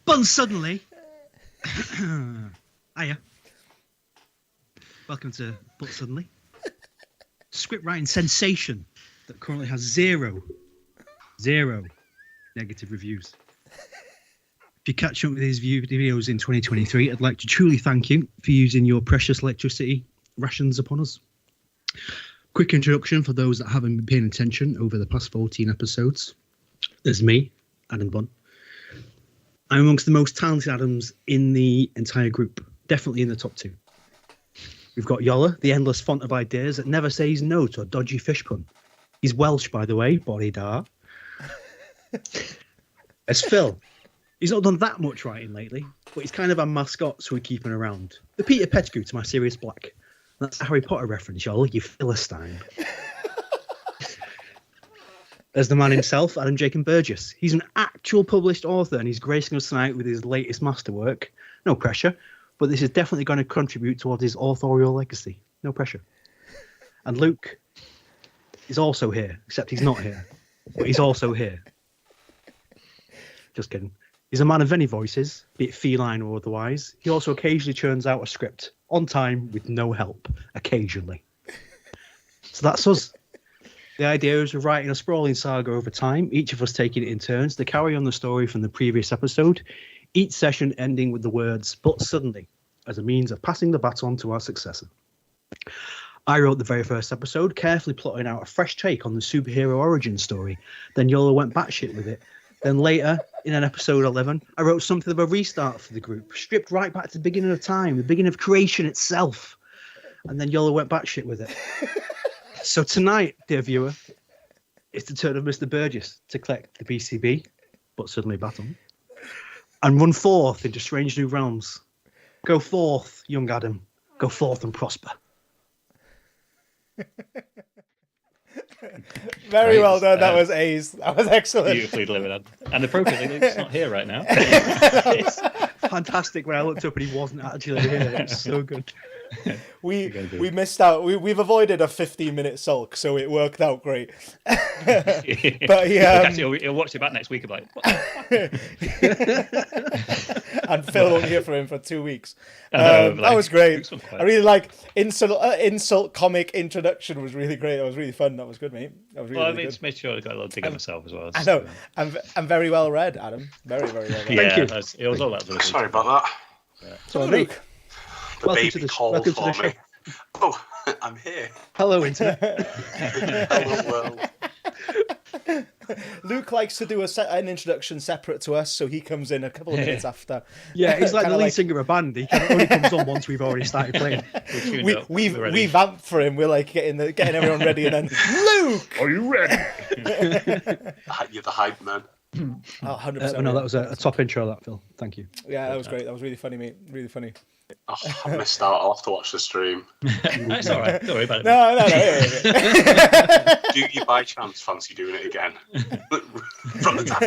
Bunn suddenly. Hiya. Welcome to But Suddenly. Script writing sensation that currently has zero negative reviews. If you catch up with these videos in 2023, I'd like to truly thank you for using your precious electricity rations upon us. Quick introduction for those that haven't been paying attention over the past 14 episodes. There's me, Adam Bunn. I'm amongst the most talented Adams in the entire group, definitely in the top 2. We've got Yola, the endless font of ideas that never says no to a dodgy fish pun. He's Welsh, by the way, body da. There's Phil. He's not done that much writing lately, but he's kind of a mascot, so we keep him around. The Peter Pettigrew to my Sirius Black. That's a Harry Potter reference, Yola, you Philistine. There's the man himself, Adam Jacob Burgess. He's an actual published author, and he's gracing us tonight with his latest masterwork. No pressure, but this is definitely going to contribute towards his authorial legacy. No pressure. And Luke is also here, except he's not here, but he's also here. Just kidding. He's a man of many voices, be it feline or otherwise. He also occasionally churns out a script on time with no help, occasionally. So that's us. The idea is we're writing a sprawling saga over time, each of us taking it in turns to carry on the story from the previous episode, each session ending with the words, but suddenly, as a means of passing the baton to our successor. I wrote the very first episode, carefully plotting out a fresh take on the superhero origin story. Then Yola went batshit with it. Then later, in an episode 11, I wrote something of a restart for the group, stripped right back to the beginning of time, the beginning of creation itself. And then Yola went batshit with it. So tonight, dear viewer, it's the turn of Mr. Burgess to collect the BCB, but suddenly baton, and run forth into strange new realms. Go forth, young Adam. Go forth and prosper. Very well done. That was A's. That was excellent. Beautifully delivered. And appropriately, Luke's not here right now. It's fantastic when I looked up and he wasn't actually here. It's so good. We missed out. We've avoided a 15-minute sulk, so it worked out great. But he'll watch it back next week. About and Phil won't hear from him for 2 weeks. That was great. I really like insult comic introduction was really great. That was really fun. That was good, mate. That was really, just made sure I got a little dig at myself as well. I know. I'm very well read, Adam. Very, very well read. Yeah, thank you. It was all that. Sorry about that. Yeah. So Luke. The baby called for me. Oh, I'm here. Hello, internet. Hello, world. Luke likes to do an introduction separate to us, so he comes in a couple of minutes after. Yeah, he's like the lead singer of a band. He only comes on once we've already started playing. We vamp for him. We're like getting everyone ready, and then Luke, are you ready? You're the hype man. 100%. No, that was a top intro, that Phil. Thank you. Yeah, that was great. That was really funny, mate. Really funny. Oh, I missed out. I'll have to watch the stream. That's all right. Don't worry about it. No. Do you by chance fancy doing it again? From the top.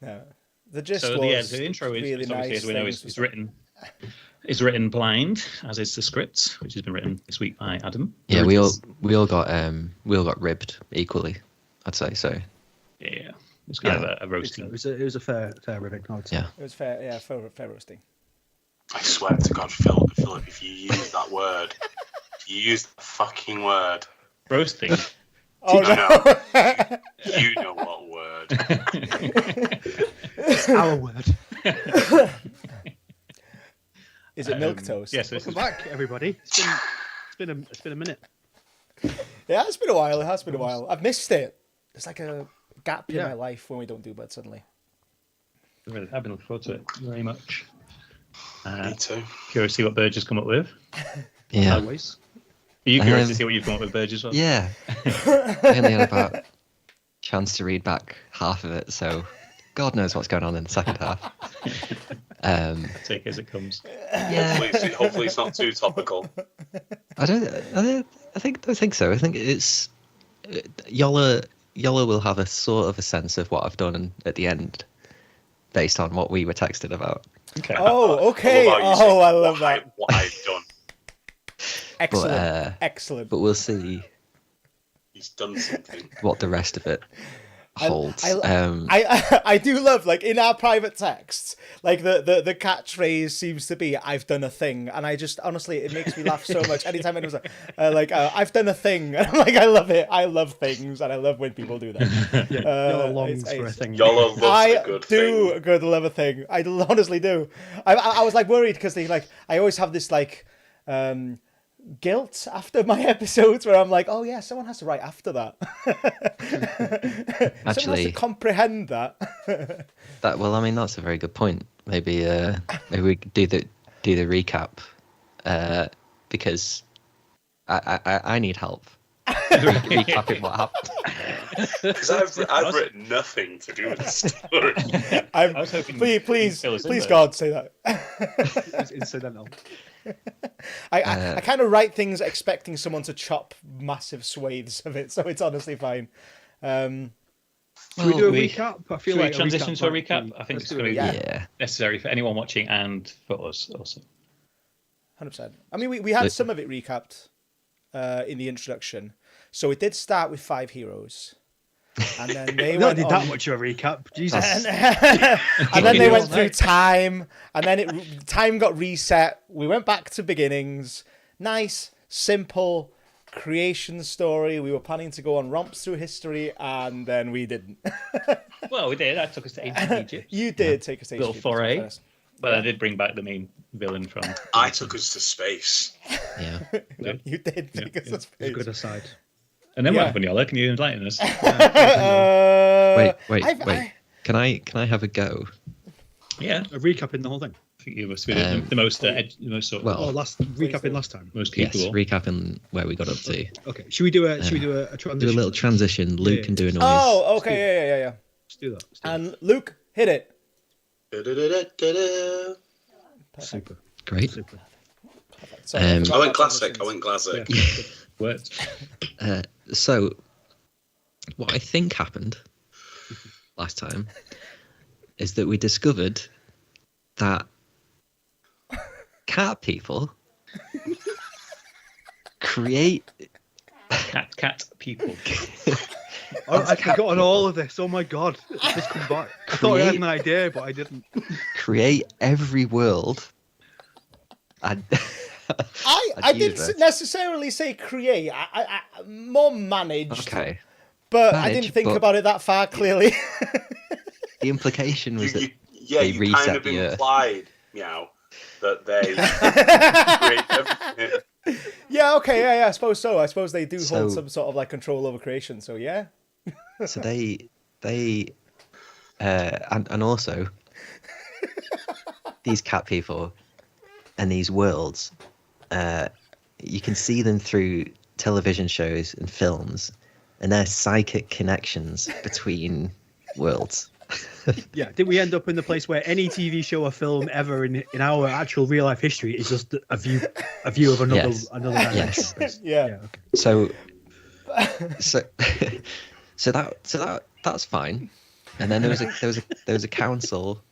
No. The gist so was the intro is really obviously, nice. as we know, is written blind, as is the script, which has been written this week by Adam. Yeah, we all got ribbed equally, I'd say so. Yeah. It's kind of a roasting. It was a fair ribbing. Yeah. It was fair. Yeah, fair roasting. I swear to God, Philip, if you use that word, if you use the fucking word, roasting. Oh no! You know what word? It's our word. Is it milk toast? Yes. Welcome back, everybody. It's been a minute. Yeah, it's been a while. It has been a while. I've missed it. There's like a gap in my life when we don't do But Suddenly. I've been looking forward to it very much. Me too. Curious to see what Burge has come up with. Yeah. Always. Are you curious to see what you've come up with, Burge, as well? Yeah. I only had about a chance to read back half of it, so God knows what's going on in the second half. Take it as it comes. Yeah. Hopefully it's not too topical. I don't think so. I think it's Yola will have a sort of a sense of what I've done at the end, based on what we were texted about. Okay. Oh, okay. I love that. What I've done. Excellent. Excellent. But we'll see. He's done something. what the rest of it holds. I do love, like, in our private texts, like the catchphrase seems to be "I've done a thing," and I just honestly, it makes me laugh so much anytime anyone's like I've done a thing, and I'm like, I love it. I love things, and I love when people do that. Yola longs for a thing. Yola loves a good thing. I do love a thing. I honestly do. I was like worried because I always have this like guilt after my episodes where I'm like, oh yeah, someone has to write after that. Someone has to comprehend that. Well, I mean, that's a very good point. Maybe we could do the recap, because I need help recapping what happened. Because I've written nothing to do with the story. I was hoping please, God, say that. It's incidental. I kind of write things expecting someone to chop massive swathes of it, so it's honestly fine. Should we do a recap? I feel like transition to a recap. I think it's going to be necessary for anyone watching and for us also. 100%. I mean, we had some of it recapped in the introduction. So it did start with 5 heroes. And then they did that much of a recap. Jesus. And then they went through time, and then time got reset. We went back to beginnings. Nice, simple creation story. We were planning to go on romps through history, and then we didn't. Well, we did. I took us to ancient Egypt. You did take us to little Egypt. foray. But I did bring back the main villain from... I took us to space. Yeah. You did take us to space. Good aside. And then what happened, Yola? Can you enlighten us? Wait. Can I have a go? Yeah. A recapping the whole thing. I think you must be the most sort of... recapping last time. Most people. Yes, recapping where we got up to. Okay. Should we do a transition? Do a little transition. Luke can do a noise. Oh, okay. Yeah. Let's do that. And Luke, hit it. Super. Great. Super. Sorry, I went classic. Yeah. Worked. So, what I think happened last time is that we discovered that cat people create cat people. I've forgotten all of this. Oh my god. It's just come back. I thought I had an idea, but I didn't. Create every world. And I didn't necessarily say create. I more managed. Okay. But I didn't think about it that far, clearly. The implication was that they reset kind of the Earth. implied, that they create everything. Yeah, okay, yeah, I suppose so. I suppose they do hold some sort of like control over creation, so yeah. So they and also these cat people and these worlds, you can see them through television shows and films, and they're psychic connections between worlds. Yeah, did we end up in the place where any TV show or film ever in our actual real life history is just a view of another dimension? Yes. Yeah. Okay. So that's fine. And then there was a council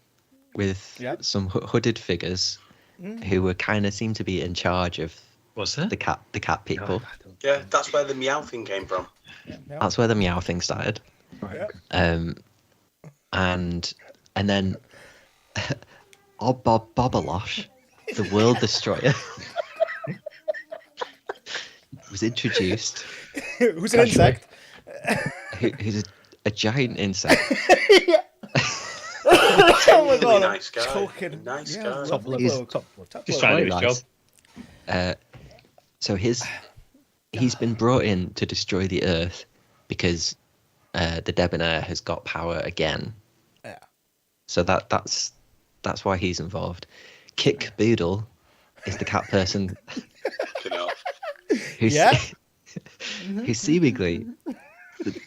with some hooded figures who were kind of seemed to be in charge of the cat people. Yeah, that's where the meow thing came from. That's where the meow thing started. Right. Okay. And then Bobolosh, the world destroyer, was introduced. Who's an insect? Who's a giant insect. Oh my god, nice guy. Talking. Nice guy. Top Just trying to do his job. So he's been brought in to destroy the Earth because the Debonair has got power again. Yeah. So that's why he's involved. Kick Boodle is the cat person. Who's seemingly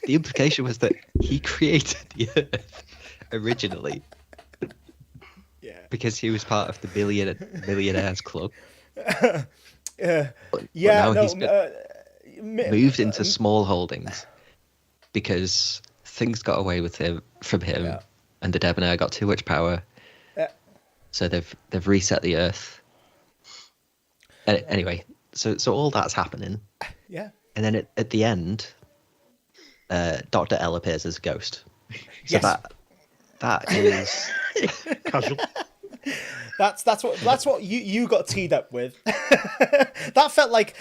the implication was that he created the Earth originally. Yeah. Because he was part of the Millionaires Club. But he's been moved into small holdings because things got away from him, and the Debonair got too much power. So they've reset the Earth. Anyway, so all that's happening. Yeah. And then at the end, Dr. L appears as a ghost. So Yes. that is Casual. That's what you got teed up with. That felt like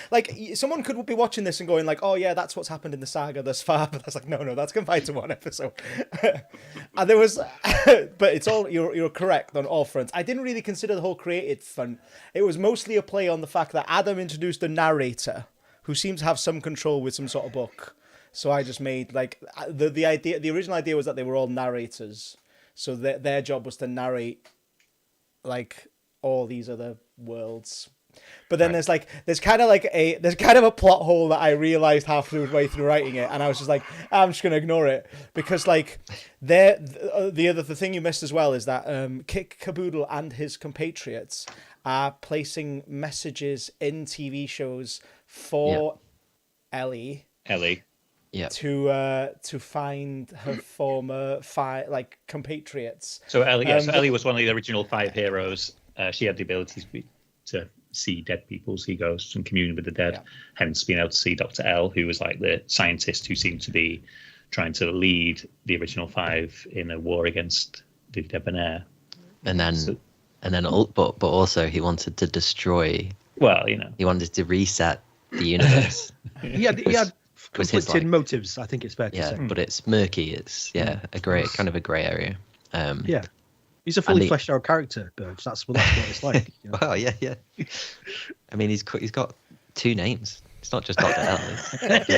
someone could be watching this and going like, oh yeah, that's what's happened in the saga thus far. But that's like, no, that's confined to one episode. And there was, but it's all you're correct on all fronts. I didn't really consider the whole created fun. It was mostly a play on the fact that Adam introduced a narrator who seems to have some control with some sort of book. So I just made like the original idea was that they were all narrators. So their job was to narrate like all these other worlds. But then there's kind of a plot hole that I realized halfway through writing it, and I was just like, I'm just gonna ignore it because like the thing you missed as well is that Kick Caboodle and his compatriots are placing messages in TV shows for Ellie. Yeah. To find her former compatriots. So Ellie was one of the original 5 heroes. She had the ability to see dead people, see ghosts, and commune with the dead. Hence, being able to see Dr. L, who was like the scientist who seemed to be trying to lead the original 5 in a war against the Debonair. But also he wanted to destroy. Well, he wanted to reset the universe. He had conflicting motives, I think it's fair to say. Yeah, but it's murky. It's a grey area. Yeah, he's a fully fleshed out character, Burge. That's what it's like. You know? Well, yeah. I mean, he's got 2 names. It's not just Dr. L.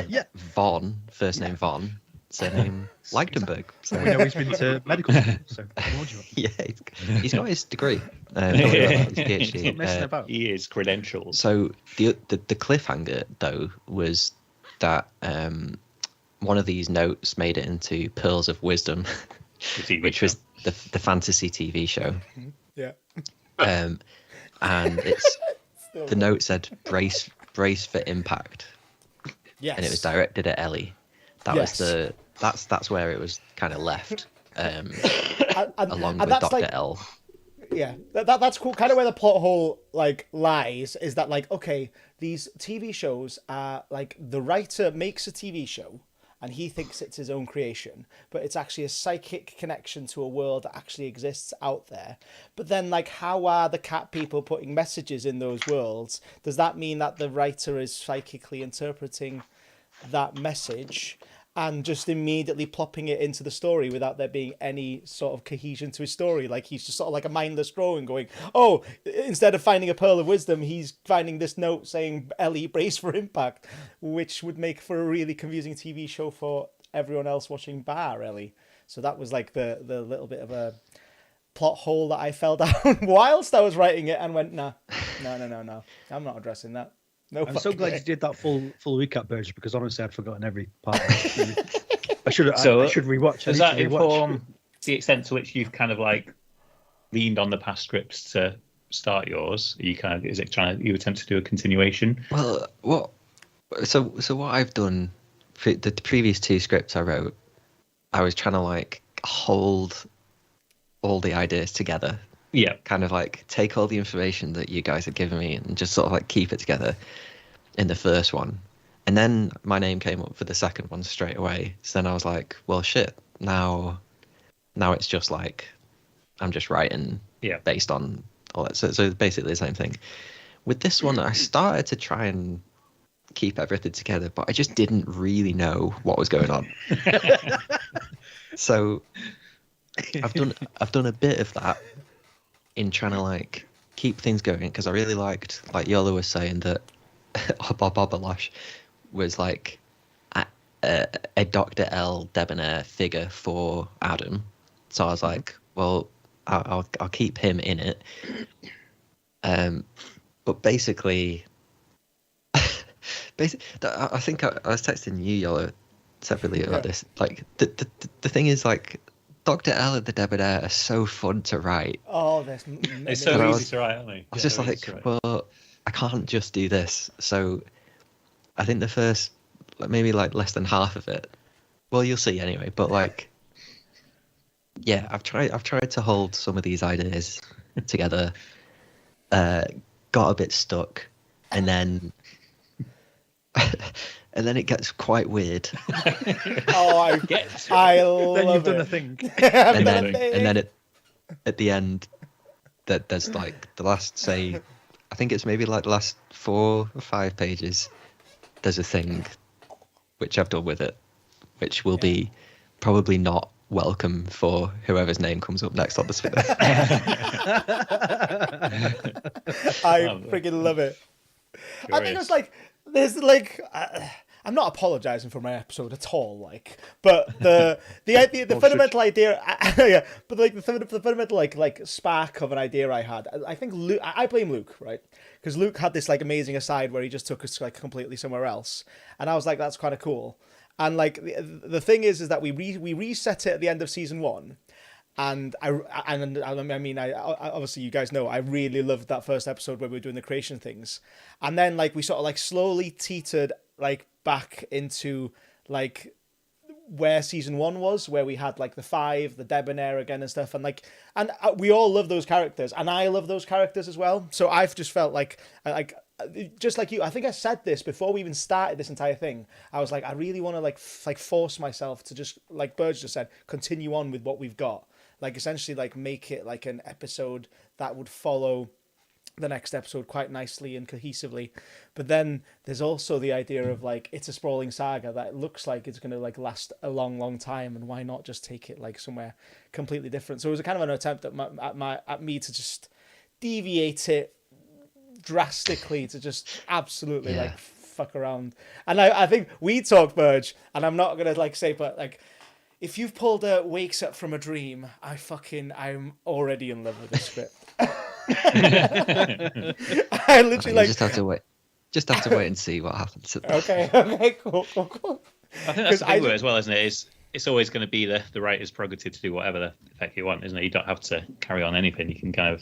Yeah. Von, first name Von, surname Lichtenberg. So we know he's been to medical school. So yeah, he's got his degree. His PhD. Messing about. He is credentialed. So the cliffhanger though was that one of these notes made it into Pearls of Wisdom, which was the fantasy TV show. Yeah. And it's the note said brace for impact. Yes. And it was directed at Ellie. That was that's where it was kind of left. Along with Dr. L. Yeah, that's cool. Kind of where the plot hole lies is that okay, these TV shows are the writer makes a TV show and he thinks it's his own creation, but it's actually a psychic connection to a world that actually exists out there. But then how are the cat people putting messages in those worlds? Does that mean that the writer is psychically interpreting that message and just immediately plopping it into the story without there being any sort of cohesion to his story? He's just sort of like a mindless drawing going, oh, instead of finding a pearl of wisdom, he's finding this note saying Ellie brace for impact, which would make for a really confusing TV show for everyone else watching bar Ellie. So that was the little bit of a plot hole that I fell down whilst I was writing it and went, no, I'm not addressing that. No, I'm so glad you did that full recap, Burge, because honestly I'd forgotten every part. I should rewatch. Does that inform the extent to which you've kind of leaned on the past scripts to start yours? Are you you attempt to do a continuation? Well, so what I've done for the previous 2 scripts I wrote, I was trying to hold all the ideas together. Yeah, kind of take all the information that you guys had given me and just sort of keep it together in the first one. And then my name came up for the second one straight away. So then I was like, well, shit, now it's just I'm just writing based on all that. So basically the same thing. With this one, I started to try and keep everything together, but I just didn't really know what was going on. So I've done a bit of that in trying to keep things going, because I really liked, Iolo was saying, that Bob Obalosh was a Dr. L debonair figure for Adam. So I was like, well, I'll keep him in it. But basically, I think I was texting you, Iolo, separately about this. The thing is, Dr. L and the Debonair are so fun to write. Oh, they're so easy to write, aren't they? I was just well, I can't just do this. So I think the first, maybe less than half of it. Well, you'll see anyway. But yeah, I've tried to hold some of these ideas together. Got a bit stuck, and then and then it gets quite weird. Oh, I love Then you've it. done a thing. and then at the end, that there's like the last, say, I think it's maybe like the last 4 or 5 pages. There's a thing which I've done with it, which will be probably not welcome for whoever's name comes up next on the spin. I freaking love it. I think it's like there's like I'm not apologizing for my episode at all, like, but the idea, the fundamental idea, yeah, but like the fundamental like spark of an idea I had. I think Luke, I blame Luke, right? Because Luke had this like amazing aside where he just took us like completely somewhere else, and I was like, that's kind of cool. And like the thing is that we reset it at the end of season 1. And I mean, I obviously you guys know I really loved that first episode where we were doing the creation things, and then like we sort of like slowly teetered like back into like where season 1 was, where we had like the 5, the debonair again and stuff, and we all love those characters, and I love those characters as well. So I've just felt like just like you, I think I said this before we even started this entire thing. I was like, I really want to like force myself to just, like Burge just said, continue on with what we've got. Like essentially like make it like an episode that would follow the next episode quite nicely and cohesively. But then there's also the idea of like, it's a sprawling saga that looks like it's going to like last a long time, and why not just take it like somewhere completely different? So it was a kind of an attempt at me to just deviate it drastically, to just absolutely like fuck around. And I think we talked, Burge, and I'm not gonna like say, but like if you've pulled a wakes up from a dream, I'm already in love with this script. I literally like just have to wait and see what happens. Okay, cool. I think that's the thing with it as well, isn't it? It's always going to be the writer's prerogative to do whatever the heck you want, isn't it? You don't have to carry on anything. You can kind of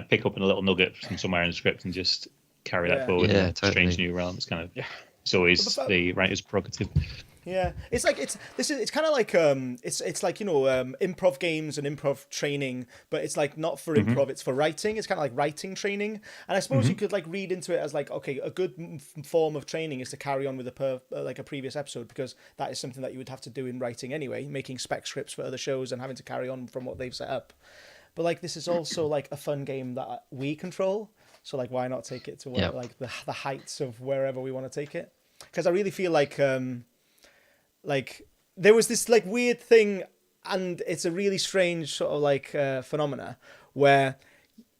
pick up a little nugget from somewhere in the script and just carry that forward in a strange new realm. It's kind of it's always the writer's prerogative. Yeah, it's like it's kind of like it's like, you know, improv games and improv training, but it's like not for improv, it's for writing. It's kind of like writing training, and I suppose you could like read into it as like, okay, a good form of training is to carry on with a previous episode, because that is something that you would have to do in writing anyway, making spec scripts for other shows and having to carry on from what they've set up. But like this is also like a fun game that we control, so like why not take it to like the heights of wherever we want to take it? Because I really feel like there was this like weird thing, and it's a really strange sort of like phenomena where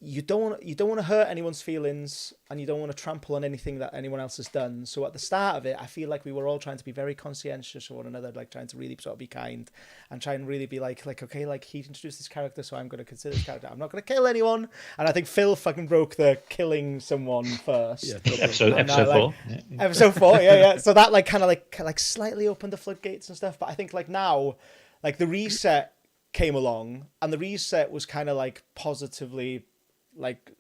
you don't want to hurt anyone's feelings, and you don't want to trample on anything that anyone else has done. So at the start of it, I feel like we were all trying to be very conscientious of one another, like trying to really sort of be kind and try and really be like okay, like he introduced this character, so I'm going to consider this character. I'm not going to kill anyone. And I think Phil fucking broke the killing someone first. Yeah, episode 4. Episode 4, yeah. So that like kind of like slightly opened the floodgates and stuff. But I think like now, like the reset came along, and the reset was kind of like positively like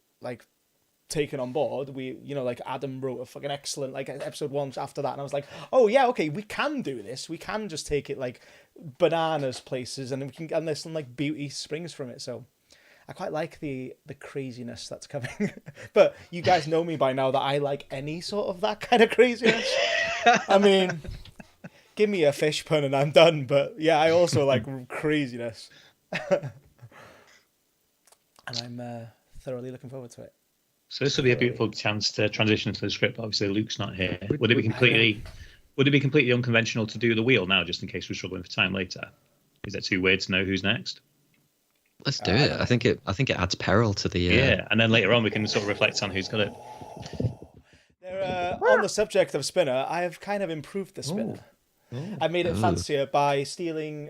taken on board. We, you know, like Adam wrote a fucking excellent like episode 1 after that, and I was like, oh yeah, okay, we can do this. We can just take it like bananas places, and we can, and there's some like beauty springs from it. So I quite like the craziness that's coming. But you guys know me by now that I like any sort of that kind of craziness. I mean, give me a fish pun and I'm done. But yeah, I also like craziness. And I'm thoroughly looking forward to it. So this will be a beautiful chance to transition to the script. Obviously, Luke's not here. Would it be completely unconventional to do the wheel now, just in case we're struggling for time later? Is it too weird to know who's next? Let's do it. I think it adds peril to the. And then later on we can sort of reflect on who's got it. On the subject of spinner, I have kind of improved the spinner. I made it fancier by stealing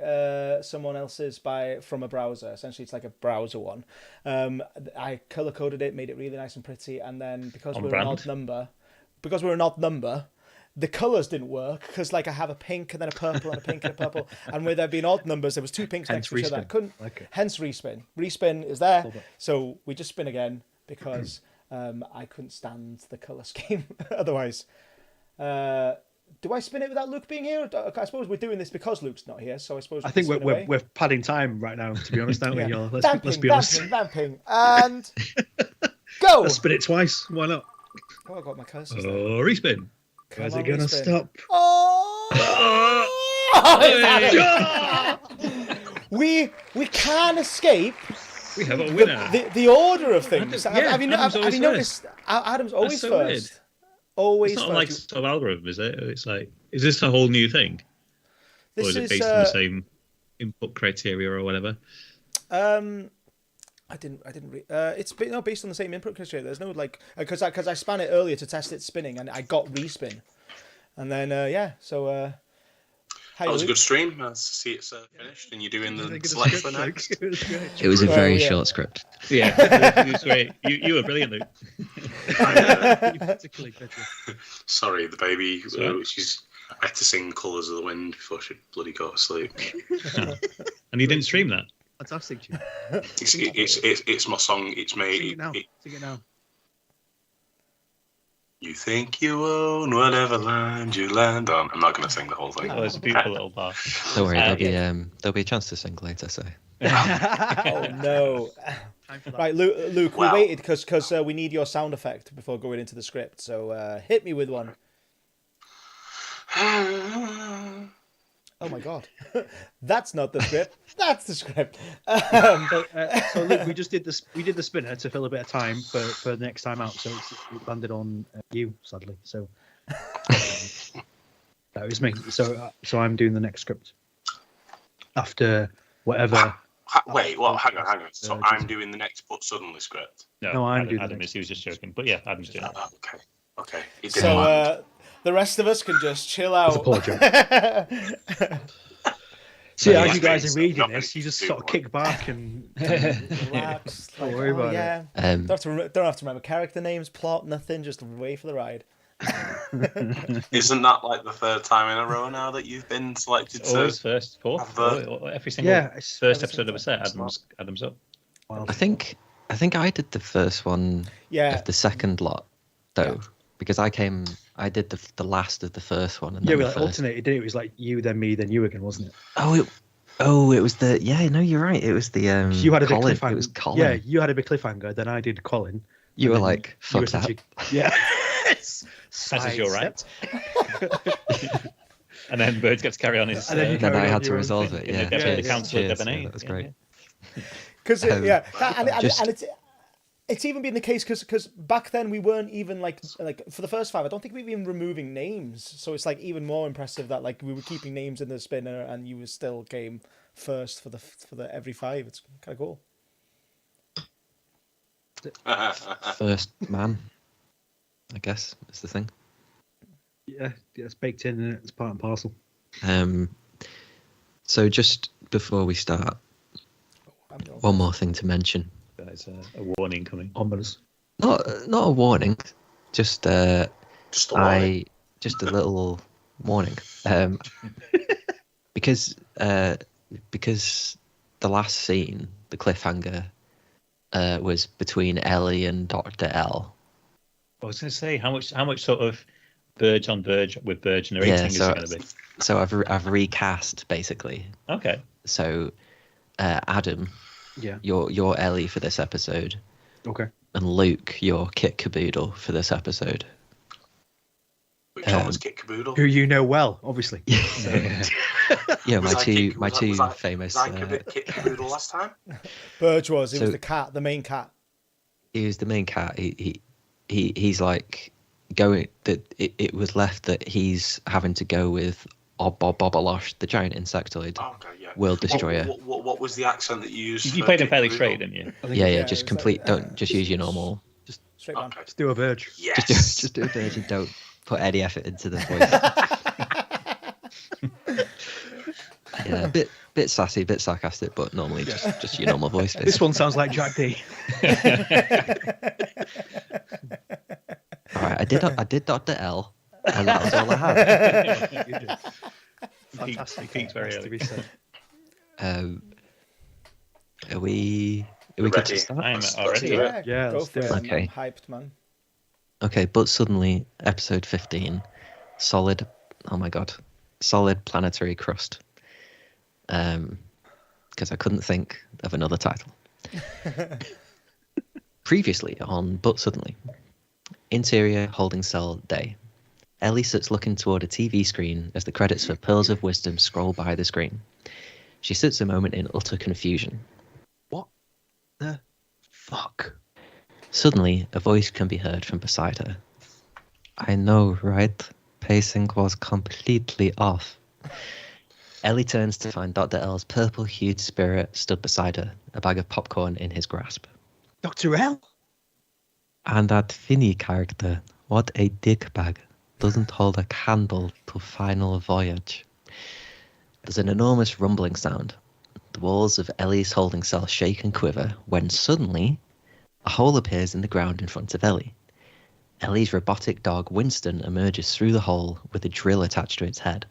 someone else's from a browser. Essentially, it's like a browser one. I color coded it, made it really nice and pretty, and then because we're an odd number, the colors didn't work, because like I have a pink and then a purple and a pink and a purple, and where there being odd numbers, there was 2 pinks next to each other. I couldn't. Okay. Hence respin. Respin is there, so we just spin again because I couldn't stand the color scheme otherwise. Do I spin it without Luke being here? I suppose we're doing this because Luke's not here, so I suppose. I think we're padding time right now, to be honest, aren't we? Let's be honest. Vamping, and go. Let's spin it twice. Why not? Oh, I got my cursors. Respin. Where's it gonna stop? Oh! we can't escape. We have a winner. The order of things. Have you Adam's noticed? Adam's always so first. weird. Always It's not first. like sort of algorithm, is it? It's like, is this a whole new thing? This or is it based on the same input criteria or whatever? I didn't read. It's based on the same input criteria. There's no like because I span it earlier to test its spinning and I got respin, and then That was a good stream. Nice to see it's finished and you're doing the select for next. It was a very short script. Yeah, it was great. You were brilliant, Luke. Sorry, the baby. I had to sing "Colours of the Wind" before she bloody got to sleep. And you didn't stream that? Fantastic tune. It's my song. It's me. Sing it now. Sing it now. You think you own whatever land you land on. I'm not going to sing the whole thing. Oh, it's a beautiful little bar. Don't worry, there'll be a chance to sing later. So. Oh no! Right, Luke, we waited because we need your sound effect before going into the script. So hit me with one. Oh my god, that's not the script. That's the script. So look, we did the spinner to fill a bit of time for the next time out. So it landed on you, sadly. So that was me. So I'm doing the next script after whatever. Wait, well, hang on. So I'm doing the next but suddenly script. No, I'm doing Adam he was just joking, but yeah, Adam's doing it. Okay. So the rest of us can just chill out. That's a poor joke. See, as you guys are reading this, you just sort of kick back and relax. Don't worry about it. Don't have to remember character names, plot, nothing. Just wait for the ride. Isn't that like the third time in a row now that you've been selected? Always first, fourth, every single first episode of a set. Adam's up. I think I did the first one of the second lot though, because I did the last of the first one. And we then like alternated. It was like you, then me, then you again, wasn't it? It was the no, you're right. It was the you had a Colin. big cliffhanger. It was Colin. Yeah, you had a big cliffhanger. Then I did Colin. You were like, fuck that. Yeah. As is your right. And then Burge gets to carry on his. And then I had to resolve it. Yeah. The council of Debonair. That was great. Because it's even been the case because back then we weren't even like for the first 5. I don't think we've been removing names, so it's like even more impressive that like we were keeping names in the spinner and you still came first for the every 5. It's kind of cool. First man, I guess is the thing. Yeah, it's baked in and it's part and parcel. So just before we start, one more thing to mention. There's a warning coming. Ominous. Not a warning, just a little warning. Because the last scene, the cliffhanger, was between Ellie and Dr. L. I was going to say how much sort of Burge on Burge with Burge narrating is it going to be? So I've recast basically. Okay. So Adam, you're Ellie for this episode. Okay. And Luke, you're Kit Caboodle for this episode. Which one was Kit Caboodle? Who you know well, obviously. Yeah, my two famous. Was I Kit Caboodle last time? Burge was. He was the cat, the main cat. He was the main cat. He's like going that it was left that he's having to go with Obobobolosh, the giant insectoid, world destroyer. What was the accent that you used? You played him fairly straight, didn't you? Yeah. Just complete. Don't just use your normal. Just straight on. Just do a Burge. Yes. Just do a Burge and don't put any effort into the voice. Yeah, bit sassy, bit sarcastic, but normally just your normal voice. This one sounds like Jack D. All right, I did Dr. L, and that was all I had. You did. Fantastic. Peaked very early. Are we good to start? I'm already. Yeah, go let's for do it. it. Okay. I'm hyped, man. Okay, but suddenly, episode 15, solid. Oh my god, solid planetary crust. Because I couldn't think of another title. Previously on But Suddenly, interior holding cell day. Ellie sits looking toward a TV screen as the credits for Pearls of Wisdom scroll by the screen. She sits a moment in utter confusion. What the fuck? Suddenly, a voice can be heard from beside her. I know, right? Pacing was completely off. Ellie turns to find Dr. L's purple-hued spirit stood beside her, a bag of popcorn in his grasp. Dr. L? And that Finny character, what a dickbag, doesn't hold a candle to Final Voyage. There's an enormous rumbling sound. The walls of Ellie's holding cell shake and quiver when suddenly a hole appears in the ground in front of Ellie. Ellie's robotic dog Winston emerges through the hole with a drill attached to its head.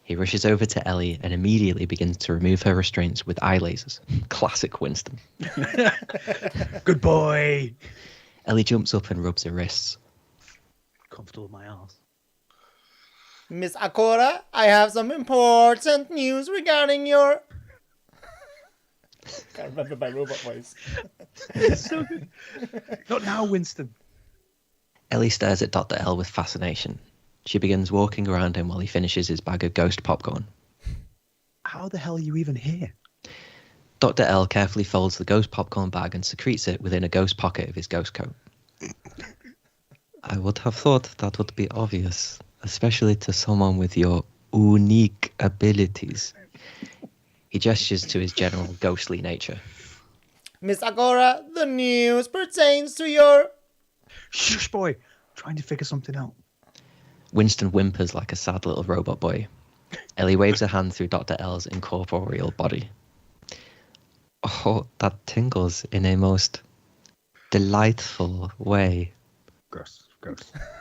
He rushes over to Ellie and immediately begins to remove her restraints with eye lasers. Classic Winston. Good boy. Ellie jumps up and rubs her wrists. Comfortable in my arse. Miss Akora, I have some important news regarding your... Can't remember my robot voice. It's so good. Not now, Winston. Ellie stares at Dr. L with fascination. She begins walking around him while he finishes his bag of ghost popcorn. How the hell are you even here? Dr. L carefully folds the ghost popcorn bag and secretes it within a ghost pocket of his ghost coat. I would have thought that would be obvious, especially to someone with your unique abilities. He gestures to his general ghostly nature. Miss Akora, the news pertains to your... Shush, boy. Trying to figure something out. Winston whimpers like a sad little robot boy. Ellie waves her hand through Dr. L's incorporeal body. Oh, that tingles in a most delightful way. Gross.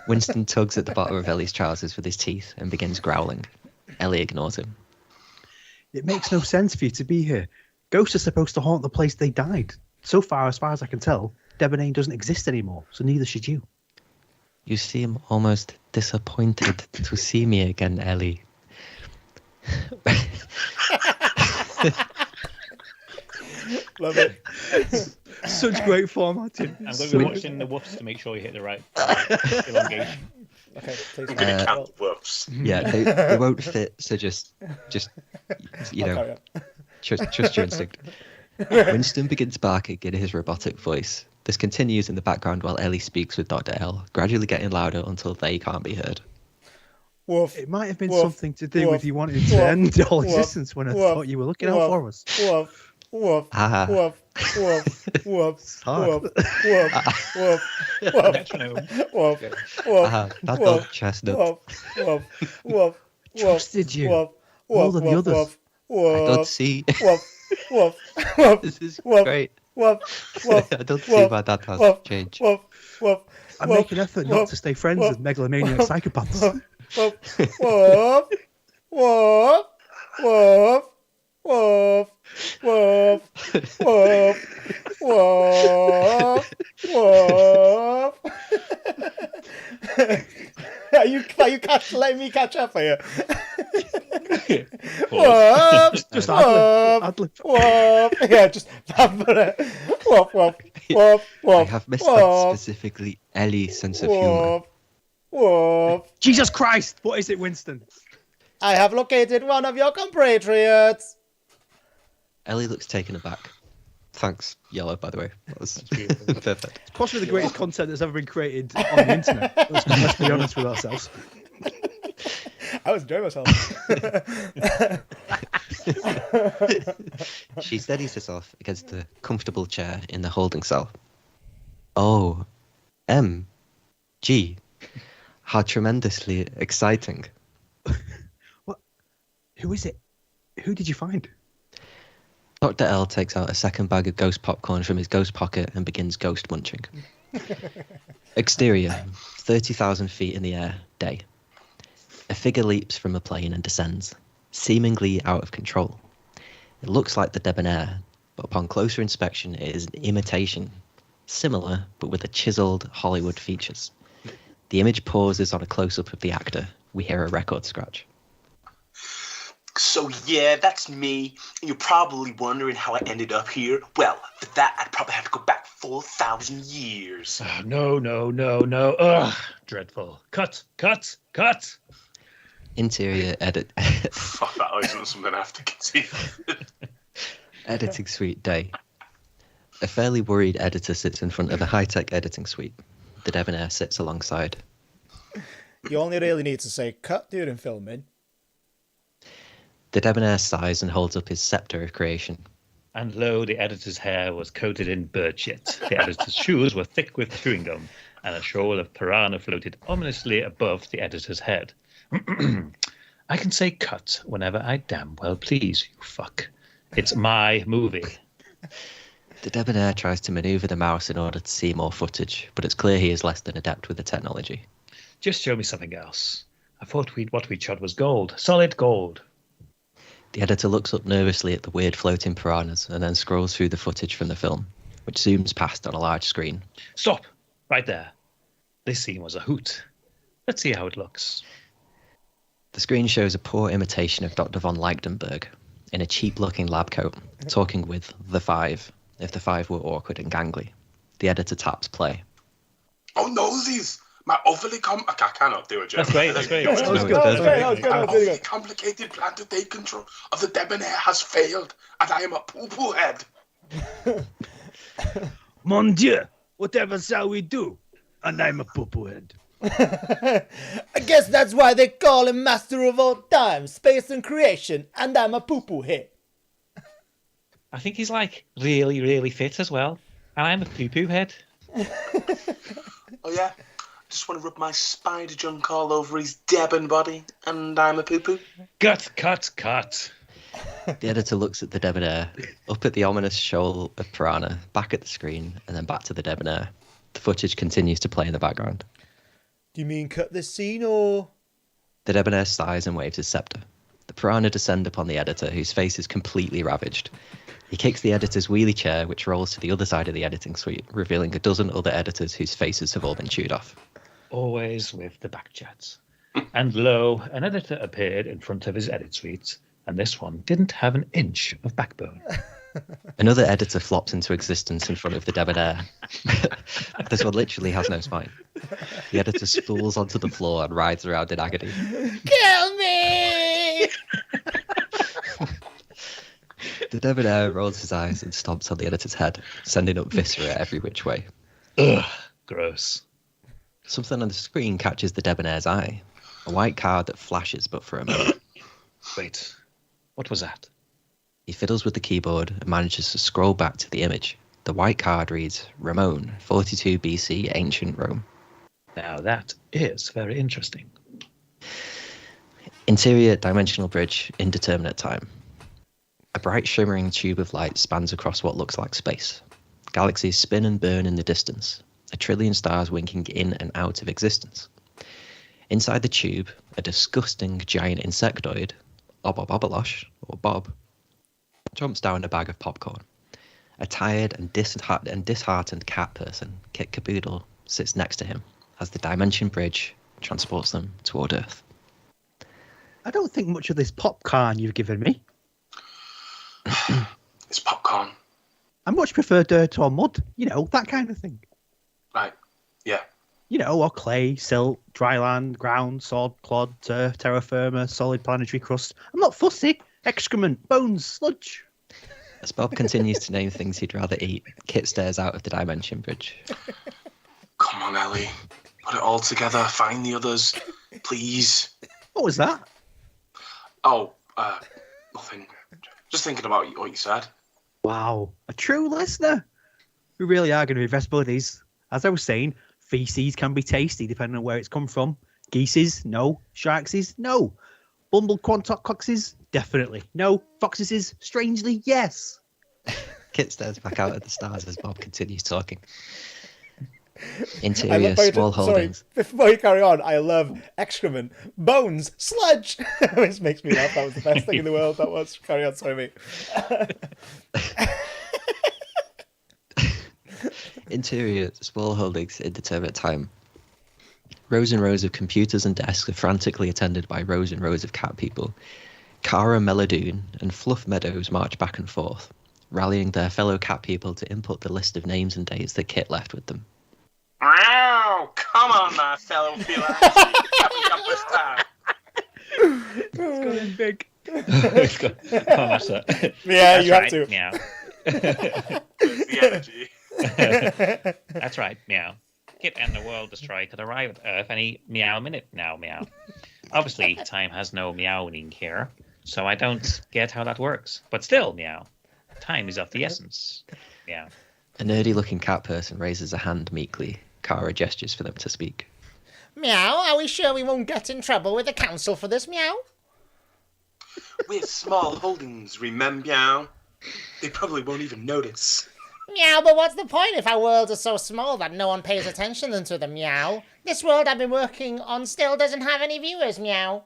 Winston tugs at the bottom of Ellie's trousers with his teeth and begins growling. Ellie ignores him. It makes no sense for you to be here. Ghosts are supposed to haunt the place they died. So far as I can tell, Debonair doesn't exist anymore, so neither should you. You seem almost disappointed to see me again, Ellie. Love it. Such great formatting. I'm going to be watching the woofs to make sure you hit the right elongation. Okay, please. I'm going to count the whoops. Yeah, they won't fit, so just you know, trust your instinct. Winston begins barking in his robotic voice. This continues in the background while Ellie speaks with Dr. L, gradually getting louder until they can't be heard. Woof. It might have been Woof. something to do Woof. with you wanting to end all Woof. existence when I Woof. thought you were looking out for us. Woof. Woof. Ah. Woof. Woof. Woof. hard. Woof. Woof. Woof. Woof. Metronome. Woof. Ah, Woof. that Woof. old chestnut. Woof. Woof. Woof. Trusted you. Woof. More than the Woof. others. Woof. I don't see. Woof. Woof. Woof. This is Woof. great. Woof. Woof. I don't see Woof. why that has Woof. changed. Woof. Woof. I Woof. make an effort not Woof. to stay friends Woof. with megalomaniac Woof. psychopaths. Woof. Woof. Woof. Woof. Woof. Woof. Woof. Woof. Woof. Are you letting me catch up here? Woof. Just Woof. ad-lib. Woof. Yeah, just woof. Woof. Woof. I Woof. have missed that specifically Ellie's sense of humour. Woof. Woof. Jesus Christ! What is it, Winston? I have located one of your compatriots. Ellie looks taken aback. Thanks, Yellow, by the way. That was beautiful. perfect. Possibly the greatest content that's ever been created on the internet. Let's be honest with ourselves. I was enjoying myself. She steadies herself against the comfortable chair in the holding cell. Oh, G. How tremendously exciting. What? Who is it? Who did you find? Dr. L takes out a second bag of ghost popcorn from his ghost pocket and begins ghost munching. Exterior, 30,000 feet in the air, day. A figure leaps from a plane and descends, seemingly out of control. It looks like the Debonair, but upon closer inspection it is an imitation, similar but with the chiseled Hollywood features. The image pauses on a close-up of the actor. We hear a record scratch. So yeah, that's me. And you're probably wondering how I ended up here. Well, for that, I'd probably have to go back 4,000 years. Oh, no. Ugh, dreadful. Cut. Interior edit. Fuck, that isn't something I have to conceive. Editing suite day. A fairly worried editor sits in front of a high-tech editing suite. The debonair sits alongside. You only really need to say cut during filming. The debonair sighs and holds up his scepter of creation. And lo, the editor's hair was coated in bird shit. The editor's shoes were thick with chewing gum, and a shoal of piranha floated ominously above the editor's head. I can say cut whenever I damn well please, you fuck. It's my movie. The debonair tries to maneuver the mouse in order to see more footage, but it's clear he is less than adept with the technology. Just show me something else. I thought what we'd shot was gold. Solid gold. The editor looks up nervously at the weird floating piranhas and then scrolls through the footage from the film, which zooms past on a large screen. Stop! Right there. This scene was a hoot. Let's see how it looks. The screen shows a poor imitation of Dr. von Leichtenberg in a cheap-looking lab coat, talking with the Five, if the Five were awkward and gangly. The editor taps play. Oh, noses! My overly I cannot do it, Jeff. That's great. That was good. My overly complicated plan to take control of the debonair has failed, and I am a poo-poo head. Mon Dieu, whatever shall we do? And I'm a poo-poo head. I guess that's why they call him master of all time, space and creation, and I'm a poo-poo head. I think he's like really, really fit as well. And I'm a poo-poo head. Oh yeah? I just want to rub my spider junk all over his Debon body, and I'm a poo-poo. Cut. The editor looks at the debonair, up at the ominous shoal of piranha, back at the screen, and then back to the debonair. The footage continues to play in the background. Do you mean cut this scene, or...? The debonair sighs and waves his scepter. The piranha descend upon the editor, whose face is completely ravaged. He kicks the editor's wheelie chair, which rolls to the other side of the editing suite, revealing a dozen other editors whose faces have all been chewed off. Always with the back chats. And lo, an editor appeared in front of his edit suite, and this one didn't have an inch of backbone. Another editor flops into existence in front of the debonair. This one literally has no spine. The editor spools onto the floor and writhes around in agony. Kill me! The debonair rolls his eyes and stomps on the editor's head, sending up viscera every which way. Ugh, gross. Something on the screen catches the debonair's eye. A white card that flashes but for a moment. Wait, what was that? He fiddles with the keyboard and manages to scroll back to the image. The white card reads, Ramon, 42 BC, Ancient Rome. Now that is very interesting. Interior dimensional bridge, indeterminate time. A bright shimmering tube of light spans across what looks like space. Galaxies spin and burn in the distance, a trillion stars winking in and out of existence. Inside the tube, a disgusting giant insectoid, Obobobolosh, or Bob, jumps down a bag of popcorn. A tired and disheartened cat person, Kit Caboodle, sits next to him as the dimension bridge transports them toward Earth. I don't think much of this popcorn you've given me. It's popcorn. I much prefer dirt or mud, that kind of thing. Right, yeah. Or clay, silt, dry land, ground, sod, clod, turf, terra firma, solid planetary crust. I'm not fussy. Excrement, bones, sludge. As Bob continues to name things he'd rather eat, Kit stares out of the dimension bridge. Come on, Ellie. Put it all together. Find the others. Please. What was that? Oh, nothing. Just thinking about what you said. Wow, a true listener. We really are going to invest buddies. As I was saying, feces can be tasty depending on where it's come from. Geeses, no. Sharkses, no. Bumble quantocoxes, definitely. No. Foxes, strangely, yes. Kit stares back out at the stars as Bob continues talking. Interior small holdings. Sorry, before you carry on, I love excrement, bones, sludge. Which makes me laugh. That was the best thing in the world. That was. Carry on, sorry, mate. Interior small holdings, indeterminate time. Rows and rows of computers and desks are frantically attended by rows and rows of cat people. Cara Melodoon and Fluff Meadows march back and forth. rallying their fellow cat people to input the list of names and dates that Kit left with them. Wow! Come on, my fellow feline. Haven't come this time. It's going big. It's got, oh, that's it. Yeah, That's you right, have to. Meow. There's the energy. That's right, Meow. Kit and the World Destroyer could arrive at Earth any meow minute now, Meow. Obviously, time has no meowing here, so I don't get how that works. But still, Meow, time is of the essence. Meow. A nerdy-looking cat person raises a hand meekly. Kara gestures for them to speak. Meow, are we sure we won't get in trouble with the council for this, Meow? We're small holdings, remember? They probably won't even notice. Meow, but what's the point if our worlds are so small that no one pays attention to them, Meow? This world I've been working on still doesn't have any viewers, Meow.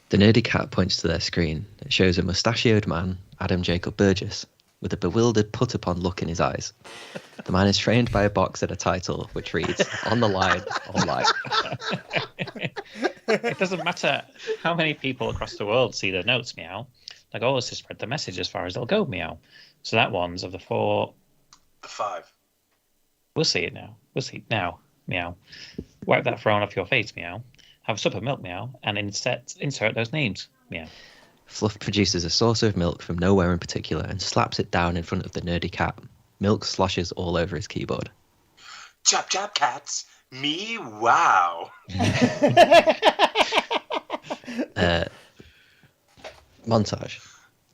The nerdy cat points to their screen. It shows a mustachioed man, Adam Jacob Burgess, with a bewildered put-upon look in his eyes. The man is framed by a box and a title, which reads, On the Line, Online. It doesn't matter how many people across the world see the notes, Meow. The goal is to spread the message as far as they'll go, Meow. So that one's of the 4... The 5. We'll see it now. We'll see it now, Meow. Wipe that frown off your face, Meow. Have a sup of milk, Meow, and insert those names, Meow. Fluff produces a saucer of milk from nowhere in particular and slaps it down in front of the nerdy cat. Milk sloshes all over his keyboard. Chop chop cats, me wow. Montage.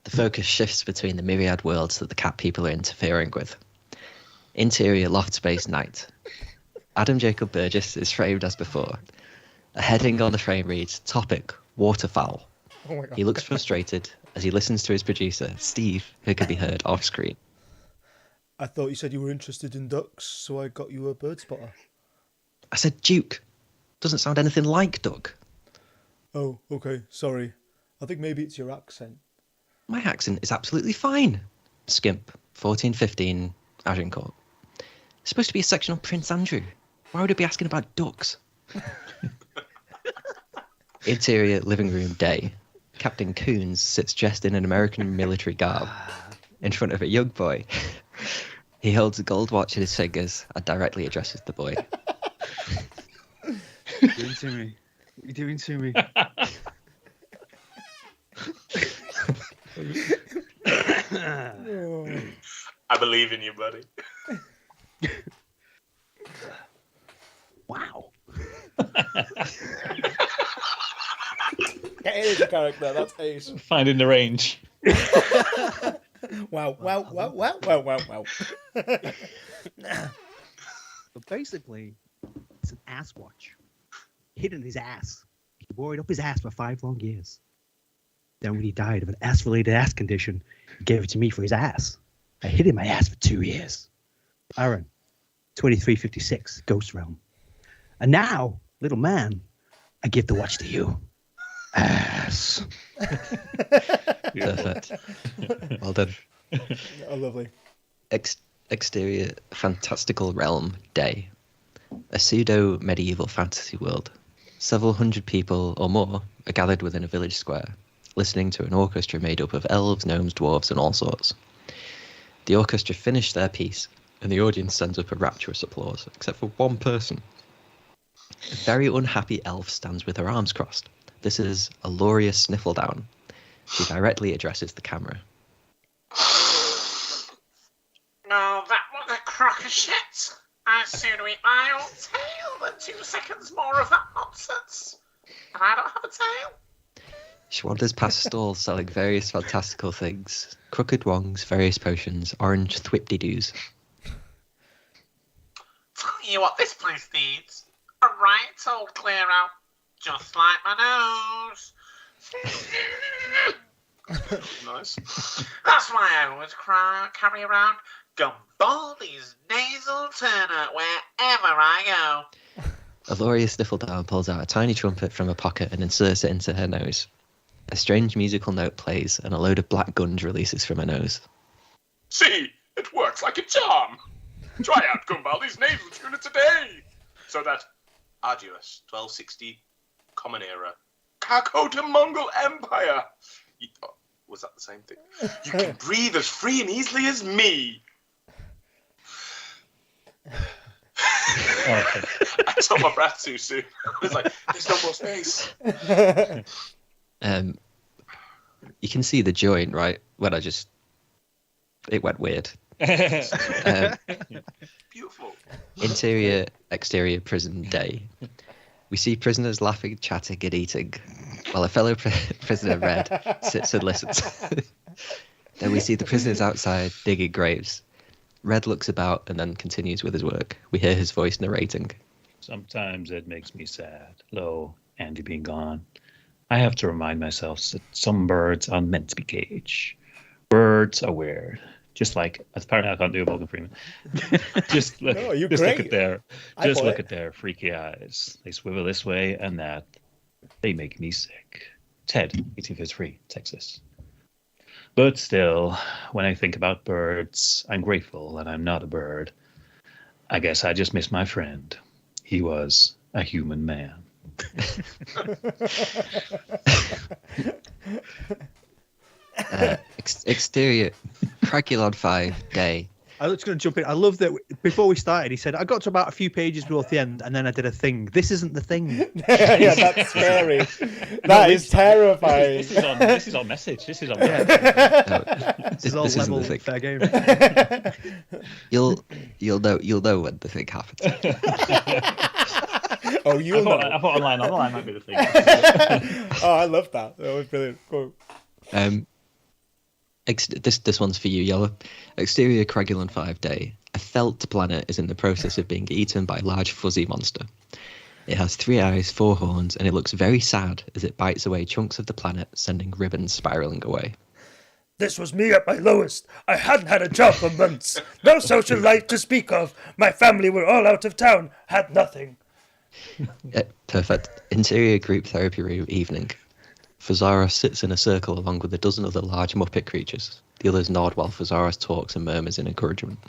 The focus shifts between the myriad worlds that the cat people are interfering with. Interior loft space night. Adam Jacob Burgess is framed as before. A heading on the frame reads, Topic, Waterfowl. Oh my God. He looks frustrated as he listens to his producer, Steve, who can be heard off screen. I thought you said you were interested in ducks, so I got you a bird spotter. I said Duke. Doesn't sound anything like duck. Oh, okay, sorry. I think maybe it's your accent. My accent is absolutely fine. Skimp, 1415, Agincourt. It's supposed to be a section on Prince Andrew. Why would it be asking about ducks? Interior living room day. Captain Coons sits dressed in an American military garb in front of a young boy. He holds a gold watch in his fingers and directly addresses the boy. What are you doing to me? What are you doing to me? I believe in you, buddy. Wow. Get into character, that's ace. Finding the range. Wow, wow, wow, wow, wow, wow, wow. But basically, it's an ass watch. Hidden his ass. He wore it up his ass for 5 long years. Then when he died of an ass-related ass condition, he gave it to me for his ass. I hid in my ass for 2 years. Aaron, 2356, Ghost Realm. And now, little man, I give the watch to you. Ass. Perfect. Well done. Oh, lovely. Exterior fantastical realm day. A pseudo-medieval fantasy world. Several hundred people or more are gathered within a village square, listening to an orchestra made up of elves, gnomes, dwarves, and all sorts. The orchestra finish their piece, and the audience sends up a rapturous applause, except for one person. A very unhappy elf stands with her arms crossed. This is Aloria Sniffledown. She directly addresses the camera. No, that was a crock of shit. I'd sooner eat my own tail than 2 seconds more of that nonsense. And I don't have a tail. She wanders past stalls selling various fantastical things. Crooked wongs, various potions, orange thwip-de-doos. Tell you what this place needs. A right old clear out. Just like my nose. Nice. That's why I always carry around Gumbaldi's nasal turner wherever I go. Aloria Sniffledown pulls out a tiny trumpet from her pocket and inserts it into her nose. A strange musical note plays and a load of black gunge releases from her nose. See, it works like a charm. Try out Gumbaldi's nasal tuner today. So that arduous 1260 Common Era Kakota Mongol Empire. Was that the same thing? You can breathe as free and easily as me. Okay. I took my breath too soon. I was like, there's no more space. You can see the joint, right? When it went weird. Beautiful. Interior, exterior prison day. We see prisoners laughing, chatting, and eating, while a fellow prisoner, Red, sits and listens. Then we see the prisoners outside digging graves. Red looks about and then continues with his work. We hear his voice narrating. Sometimes it makes me sad. Lo, Andy being gone. I have to remind myself that some birds are meant to be caged. Birds are weird. Just like, apparently I can't do a Morgan Freeman. Just look, look at their freaky eyes. They swivel this way and that. They make me sick. Ted, 1853, Texas. But still, when I think about birds, I'm grateful that I'm not a bird. I guess I just miss my friend. He was a human man. Exterior, Cragulon 5 day. I was going to jump in. I love that before we started, he said, I got to about a few pages towards the end, and then I did a thing. This isn't the thing. Yeah, that's scary. That is terrifying. This is on message. This is on message. This is all level fair game. You'll know when the thing happens. Oh, I thought online might be the thing. Oh, I love that. That was brilliant. Cool. This one's for you, Yellow. Exterior Cragulon 5 day. A felt planet is in the process of being eaten by a large fuzzy monster. It has 3 eyes, 4 horns, and it looks very sad as it bites away chunks of the planet, sending ribbons spiraling away. This was me at my lowest. I hadn't had a job for months. No social life to speak of. My family were all out of town. Had nothing. Perfect. Interior group therapy room evening. Fazaros sits in a circle along with a dozen other large Muppet creatures. The others nod while Fazaros talks and murmurs in encouragement.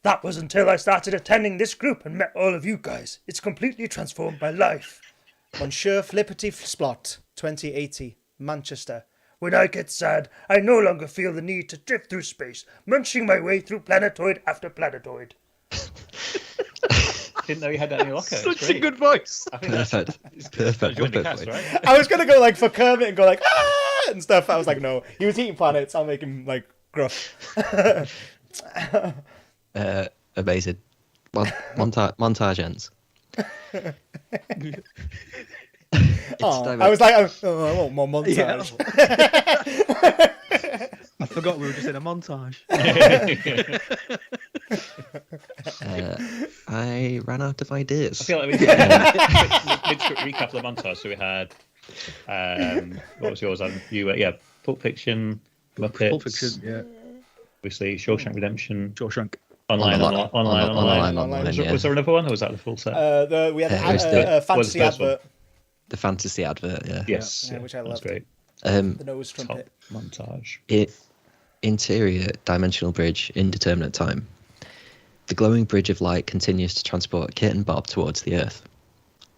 That was until I started attending this group and met all of you guys. It's completely transformed my life. Monsieur Flippity Splot, 2080, Manchester. When I get sad, I no longer feel the need to drift through space, munching my way through planetoid after planetoid. Didn't know you had that in your locker. Such a good voice. Perfect. Cast, right? I was going to go like for Kermit and go like, ah, and stuff. I was like, no, he was eating planets. I'll make him like gruff. Amazing. Montage ends. I was like, I want more montage. Yeah. I forgot we were just in a montage. I ran out of ideas. I feel like we did recap of the montage. So we had, what was yours? Pulp Fiction, Muppets. Pulp Fiction, yeah. Obviously, Shawshank Redemption. Shawshank. Online. Yeah. Was there another one, or was that the full set? We had a fantasy advert. The fantasy advert, yeah. Yes, which I loved. Great. The nose trumpet. Top montage. Interior dimensional bridge, indeterminate time. The glowing bridge of light continues to transport Kit and Bob towards the Earth.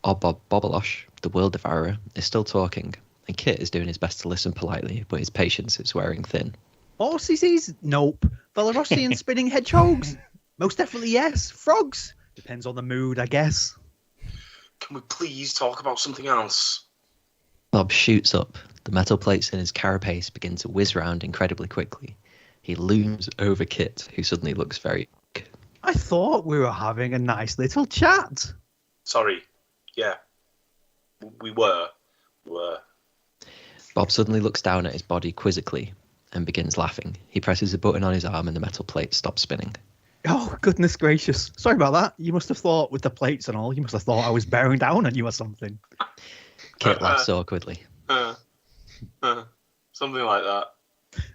Bobolosh, the world devourer, is still talking, and Kit is doing his best to listen politely, but his patience is wearing thin. Horses? Nope. Velociraptor spinning hedgehogs? Most definitely yes. Frogs? Depends on the mood, I guess. Can we please talk about something else? Bob shoots up. The metal plates in his carapace begin to whiz round incredibly quickly. He looms over Kit, who suddenly looks very... I thought we were having a nice little chat. Sorry. Yeah. We were. Bob suddenly looks down at his body quizzically and begins laughing. He presses a button on his arm and the metal plate stops spinning. Oh, goodness gracious. Sorry about that. You must have thought, with the plates and all, you must have thought I was bearing down on you or something. Kit laughs awkwardly. Something like that.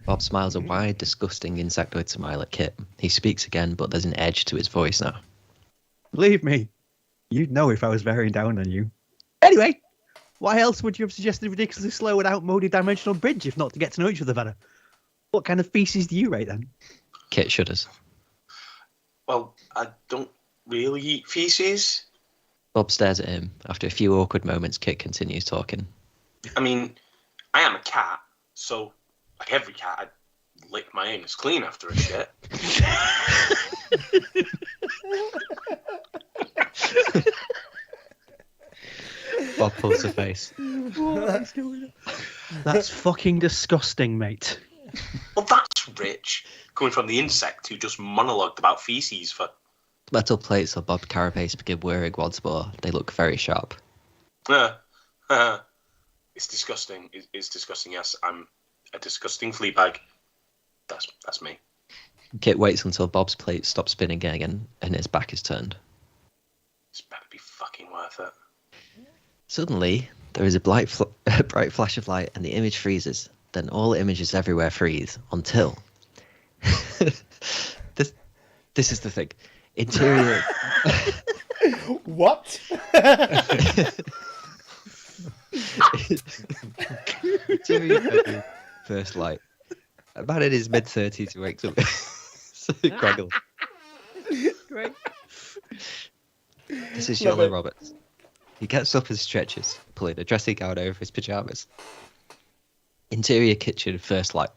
Bob smiles a wide, disgusting insectoid smile at Kit. He speaks again, but there's an edge to his voice now. Believe me, you'd know if I was bearing down on you. Anyway, why else would you have suggested a ridiculously slow and outmoded dimensional bridge if not to get to know each other better? What kind of feces do you rate then? Kit shudders. Well, I don't really eat feces. Bob stares at him. After a few awkward moments, Kit continues talking. I mean, I am a cat, so Like every cat, I'd lick my anus clean after a shit. Bob pulls her face. That's fucking disgusting, mate. Well, that's rich. Coming from the insect who just monologued about feces for... Metal plates of Bob Carapace begin whirring once more. They look very sharp. It's disgusting. It's disgusting, yes. I'm a disgusting flea bag. That's me. Kit waits until Bob's plate stops spinning again and his back is turned. This better be fucking worth it. Suddenly, there is a bright flash of light and the image freezes. Then all images everywhere freeze until... This is the thing. Interior... What? Interior bedroom, first light. A man in his mid-30s who wakes up so groggily. Great. This is Iolo Roberts. He gets up and stretches, pulling a dressing gown over his pyjamas. Interior kitchen, first light.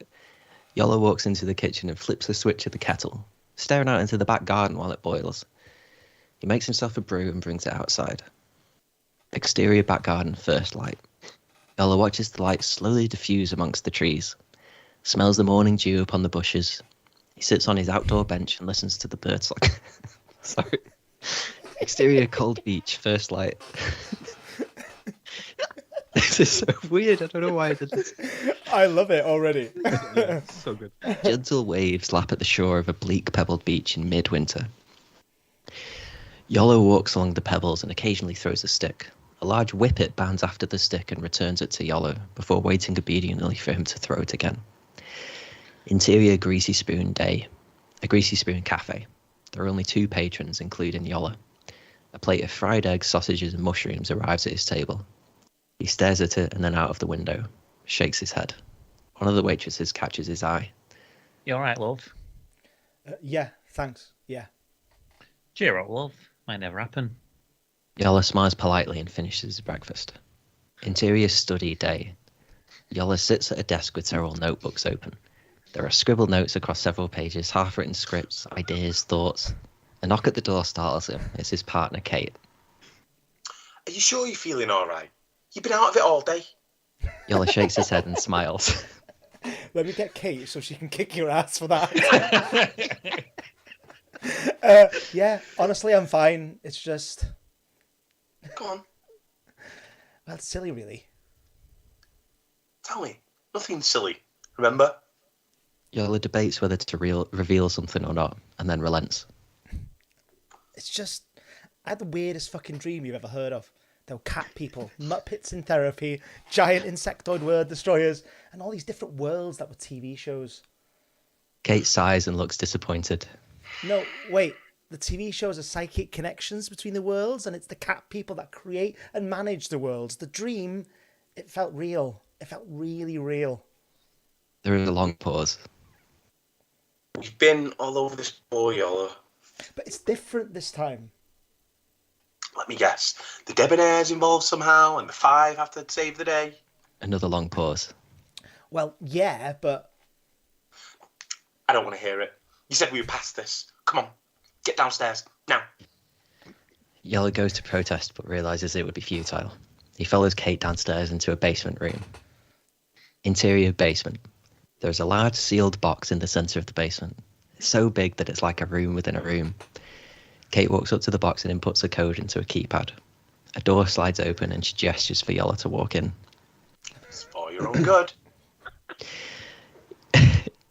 Iolo walks into the kitchen and flips the switch of the kettle, staring out into the back garden while it boils. He makes himself a brew and brings it outside. Exterior back garden, first light. Iolo watches the light slowly diffuse amongst the trees, smells the morning dew upon the bushes. He sits on his outdoor bench and listens to the birds like... Sorry. Exterior cold beach, first light. This is so weird. I don't know why I did this. I love it already. Yeah, so good. Gentle waves lap at the shore of a bleak pebbled beach in midwinter. Iolo walks along the pebbles and occasionally throws a stick. A large whippet bounds after the stick and returns it to Iolo before waiting obediently for him to throw it again. Interior Greasy Spoon day. A Greasy Spoon cafe. There are only 2 patrons, including Iolo. A plate of fried eggs, sausages and mushrooms arrives at his table. He stares at it and then out of the window, shakes his head. One of the waitresses catches his eye. You all right, love? Yeah, thanks. Yeah. Cheer up, love. Might never happen. Iolo smiles politely and finishes his breakfast. Interior study day. Iolo sits at a desk with several notebooks open. There are scribbled notes across several pages, half-written scripts, ideas, thoughts. A knock at the door startles him. It's his partner, Kate. Are you sure you're feeling all right? You've been out of it all day. Iolo shakes his head and smiles. Let me get Kate so she can kick your ass for that. Yeah, honestly, I'm fine. It's just... Go on, Well, it's silly, really. tell me. Nothing silly, remember? Iolo debates whether to reveal something or not, and then relents. It's just... I had the weirdest fucking dream you've ever heard of. There were cat people, Muppets in therapy, giant insectoid world destroyers, and all these different worlds that were TV shows. Kate sighs and looks disappointed. No, wait. The TV shows are psychic connections between the worlds, and it's the cat people that create and manage the worlds. The dream, it felt real. It felt really real. There is a long pause. We've been all over this before, Iolo. But it's different this time. Let me guess. The Debonair's involved somehow, and the 5 have to save the day. Another long pause. Well, yeah, but... I don't want to hear it. You said we were past this. Come on, get downstairs, now. Iolo goes to protest, but realises it would be futile. He follows Kate downstairs into a basement room. Interior basement. There is a large sealed box in the centre of the basement. It's so big that it's like a room within a room. Kate walks up to the box and inputs a code into a keypad. A door slides open and she gestures for Iolo to walk in. It's for your own good.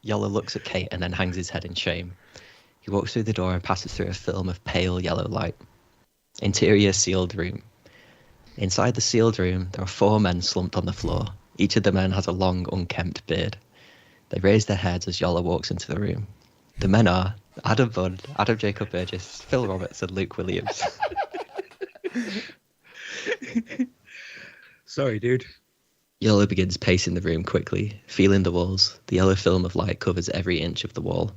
Iolo looks at Kate and then hangs his head in shame. He walks through the door and passes through a film of pale yellow light. Interior sealed room. Inside the sealed room, there are 4 men slumped on the floor. Each of the men has a long, unkempt beard. They raise their heads as Iolo walks into the room. The men are Adam Bunn, Adam Jacob Burgess, Phil Roberts, and Luke Williams. Sorry, dude. Iolo begins pacing the room quickly, feeling the walls. The yellow film of light covers every inch of the wall.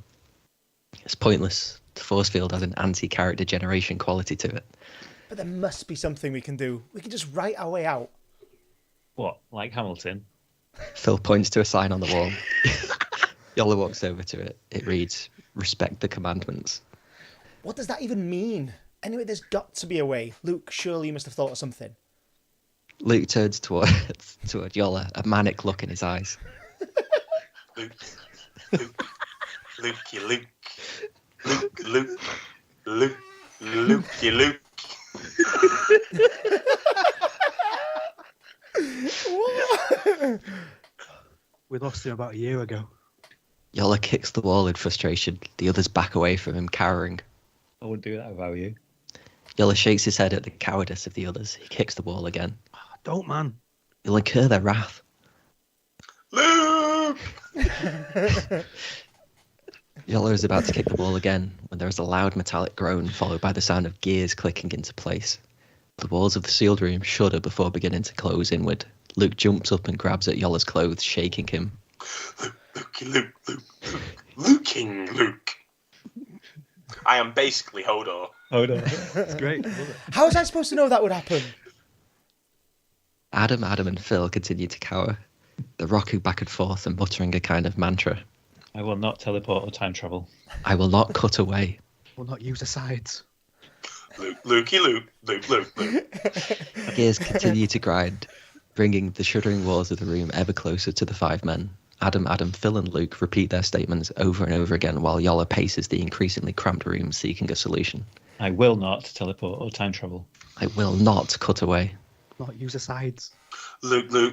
It's pointless. The force field has an anti-character generation quality to it. But there must be something we can do. We can just write our way out. What, like Hamilton? Phil points to a sign on the wall. Yola walks over to it. It reads, "Respect the commandments." What does that even mean? Anyway, there's got to be a way. Luke, surely you must have thought of something. Luke turns toward Yola, a manic look in his eyes. Luke, Lukey, Luke, Lukey, Luke. We lost him about a year ago. Yola kicks the wall in frustration. The others back away from him, cowering. I wouldn't do that if I were you. Yola shakes his head at the cowardice of the others. He kicks the wall again. Don't, man. You'll incur their wrath. Luke! Yola is about to kick the wall again when there is a loud metallic groan followed by the sound of gears clicking into place. The walls of the sealed room shudder before beginning to close inward. Luke jumps up and grabs at Yola's clothes, shaking him. Luking Luke. I am basically Hodor. That's great. Love it. How was I supposed to know that would happen? Adam, and Phil continue to cower. They're rocking back and forth and muttering a kind of mantra. I will not teleport or time travel. I will not cut away. We'll not use the sides. Luke. Gears continue to grind, bringing the shuddering walls of the room ever closer to the five men. Adam, Phil and Luke repeat their statements over and over again while Yola paces the increasingly cramped room seeking a solution. I will not teleport or time travel. I will not cut away. Not use the sides. Luke. There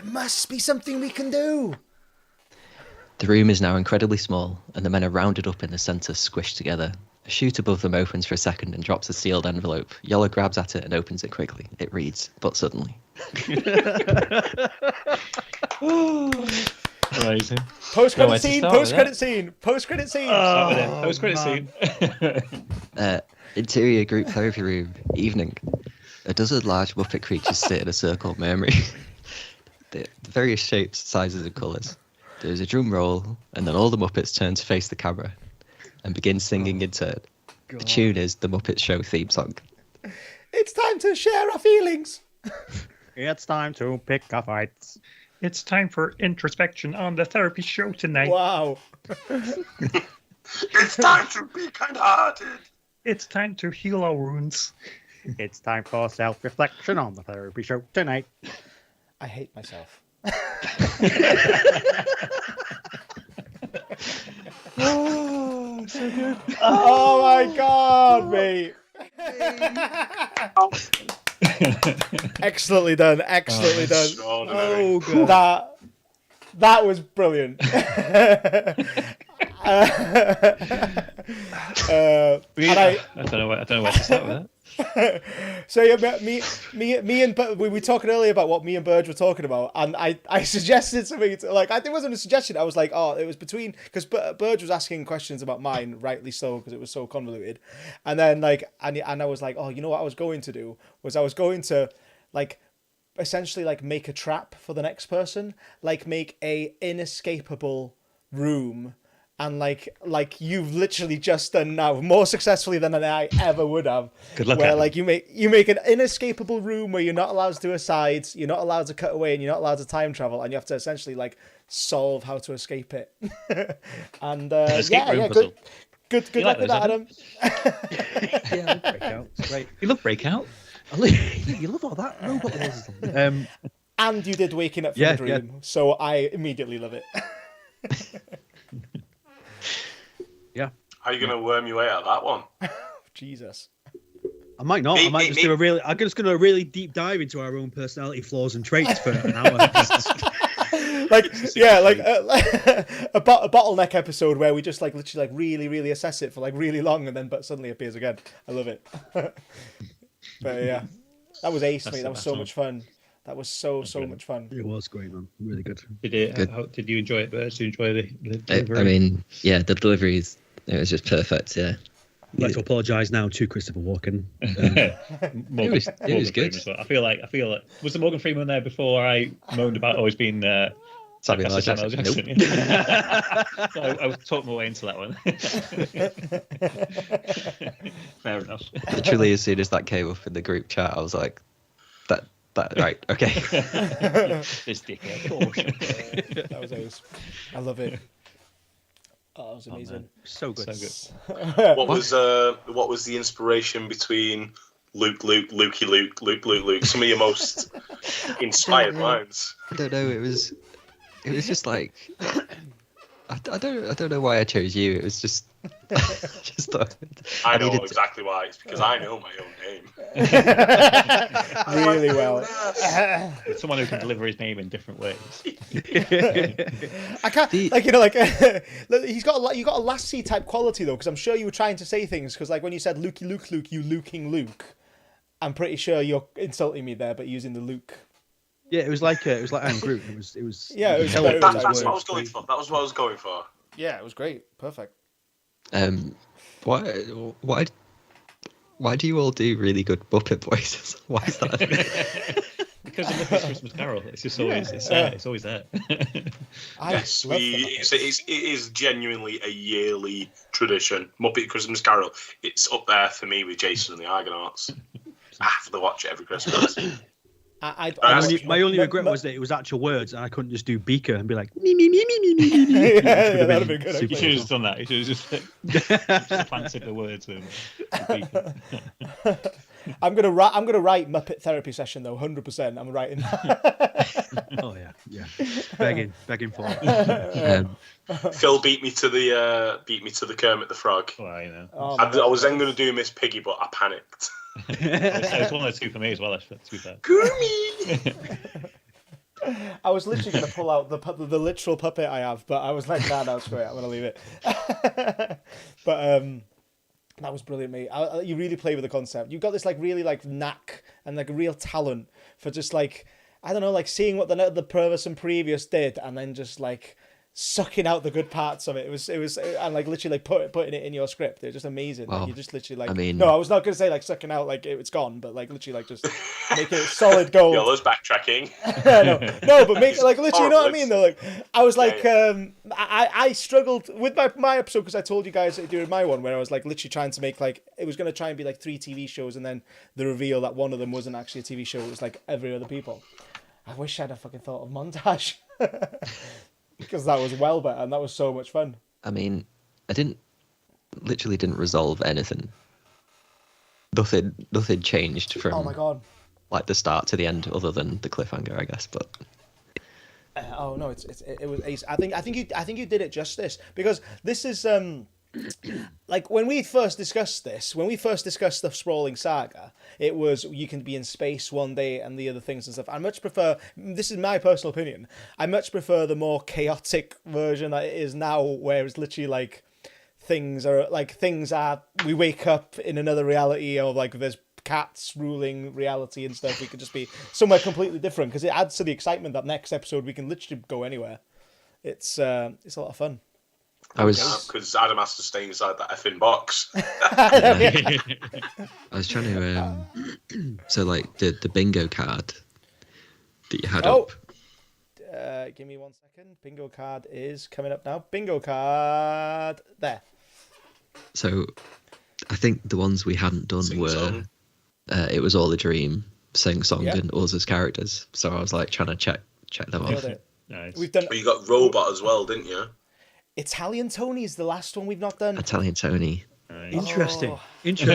must be something we can do. The room is now incredibly small, and the men are rounded up in the centre, squished together. A chute above them opens for a second and drops a sealed envelope. Yola grabs at it and opens it quickly. It reads, but suddenly. Amazing. Post-credit scene. Post-credit scene. Post-credit scene. Interior group therapy room. Evening. A dozen large Muppet creatures sit in a circle murmuring. The various shapes, sizes and colours. There's a drum roll, and then all the Muppets turn to face the camera and begin singing in turn. God. The tune is the Muppet Show theme song. It's time to share our feelings. It's time to pick our fights. It's time for introspection on the therapy show tonight. Wow. It's time to be kind-hearted. It's time to heal our wounds. It's time for self-reflection on the therapy show tonight. I hate myself. Oh, so good. Oh my god, mate. Excellently done. Oh, God. That was brilliant. I don't know where to start with that. So yeah, me and we were talking earlier about what me and Burge were talking about, and I suggested something it wasn't a suggestion. I was like, it was between, because Burge was asking questions about mine, rightly so, because it was so convoluted, and then and I was like, you know what I was going to do was I was going to essentially make a trap for the next person, make a inescapable room. And like you've literally just done now, more successfully than I ever would have. Good luck. Where you make an inescapable room where you're not allowed to do asides, you're not allowed to cut away, and you're not allowed to time travel, and you have to essentially solve how to escape it. And good luck with that, Adam. Yeah, I love Breakout. It's great. You love Breakout. You love all that. No, what else? And you did Waking Up from a Dream, so I immediately love it. Yeah. How are you going to worm your way out of that one? Jesus. I might not. I might just do a really. I'm just going to really deep dive into our own personality flaws and traits for an hour. A bottleneck episode where we just literally really, really assess it for really long, and then but suddenly appears again. I love it. But yeah, that was ace, mate. That was so much fun. That was so much fun. It was great, man. Really good. Did you enjoy it, Burge? Did you enjoy the delivery? I mean, yeah, the delivery it was just perfect. Yeah. I'd like to apologise now to Christopher Walken. It was good. Well. I feel like was the Morgan Freeman there before I moaned about always being Samuel L. Jackson? Nope. So I was talking my way into that one. Fair enough. Literally, as soon as that came up in the group chat, I was like, That right? Okay. This dickhead. That was ace. I love it. Oh, that was amazing. So good. What was the inspiration between Luke? Some of your most inspired lines. I don't know. It was just like I don't know why I chose you. It was just I know exactly why. It's because I know my own name. Really well. Someone who can deliver his name in different ways. I can't, he's got you got a Lassie type quality though, because I'm sure you were trying to say things, because like when you said Lukey Luke, you Luking Luke. I'm pretty sure you're insulting me there, but using the Luke. Yeah, it was like I'm Groot. It was. Yeah, that's what I was going for. That was what I was going for. Yeah, it was great. Perfect. Why do you all do really good Muppet voices? Why is that? Because of Muppet Christmas Carol. It's just always it's always there. Yes, it is genuinely a yearly tradition. Muppet Christmas Carol. It's up there for me with Jason and the Argonauts. I have to watch it every Christmas. My only regret was that it was actual words, and I couldn't just do Beaker and be like me. That'd have been good. You should have just done that. You should have just planted the words with Beaker. I'm gonna write Muppet therapy session though, 100%. I'm writing that. Oh yeah. Begging for it. Phil beat me to the Kermit the Frog. Well, you know. I was then going to do Miss Piggy, but I panicked. It's one of the two for me as well. To be fair. Kermit. I was literally going to pull out the literal puppet I have, but I was like, nah, screw it. I'm going to leave it. But that was brilliant, mate. You really play with the concept. You've got this like really like knack and like a real talent for just like, I don't know, like seeing what the Purvis and Previous did, and then just like sucking out the good parts of it. It was and like literally like putting it in your script. It was just amazing. Well, like, you just literally like. I mean, no, I was not gonna say like sucking out like it's gone, but like literally like just make it solid gold. Yolo's backtracking. no, but make it like literally. You know what I mean? Though, like I was like, I struggled with my episode because I told you guys during my one where I was like literally trying to make like it was gonna try and be like 3 TV shows, and then the reveal that one of them wasn't actually a TV show. It was like every other people. I wish I'd have fucking thought of montage. Because that was well better, and that was so much fun. I mean, I literally didn't resolve anything. Nothing changed from Oh my god. like the start to the end, other than the cliffhanger, I guess. But oh no, it was ace. I think you did it justice, because this is like when we first discussed the sprawling saga, it was you can be in space one day and the other things and stuff. I much prefer, this is my personal opinion, I much prefer the more chaotic version that it is now, where it's literally like things are we wake up in another reality, or like there's cats ruling reality and stuff. We could just be somewhere completely different, because it adds to the excitement that next episode we can literally go anywhere. It's a lot of fun. Because Adam has to stay inside that effing box. I was trying to so like the bingo card that you had up. Give me 1 second. Bingo card is coming up now. Bingo card there. So I think the ones we hadn't done were it was all a dream, sing song, and us as characters. So I was like trying to check them off. Nice. We've done. But you got Robot as well, didn't you? Italian Tony is the last one we've not done. Italian Tony. Nice. Interesting. You got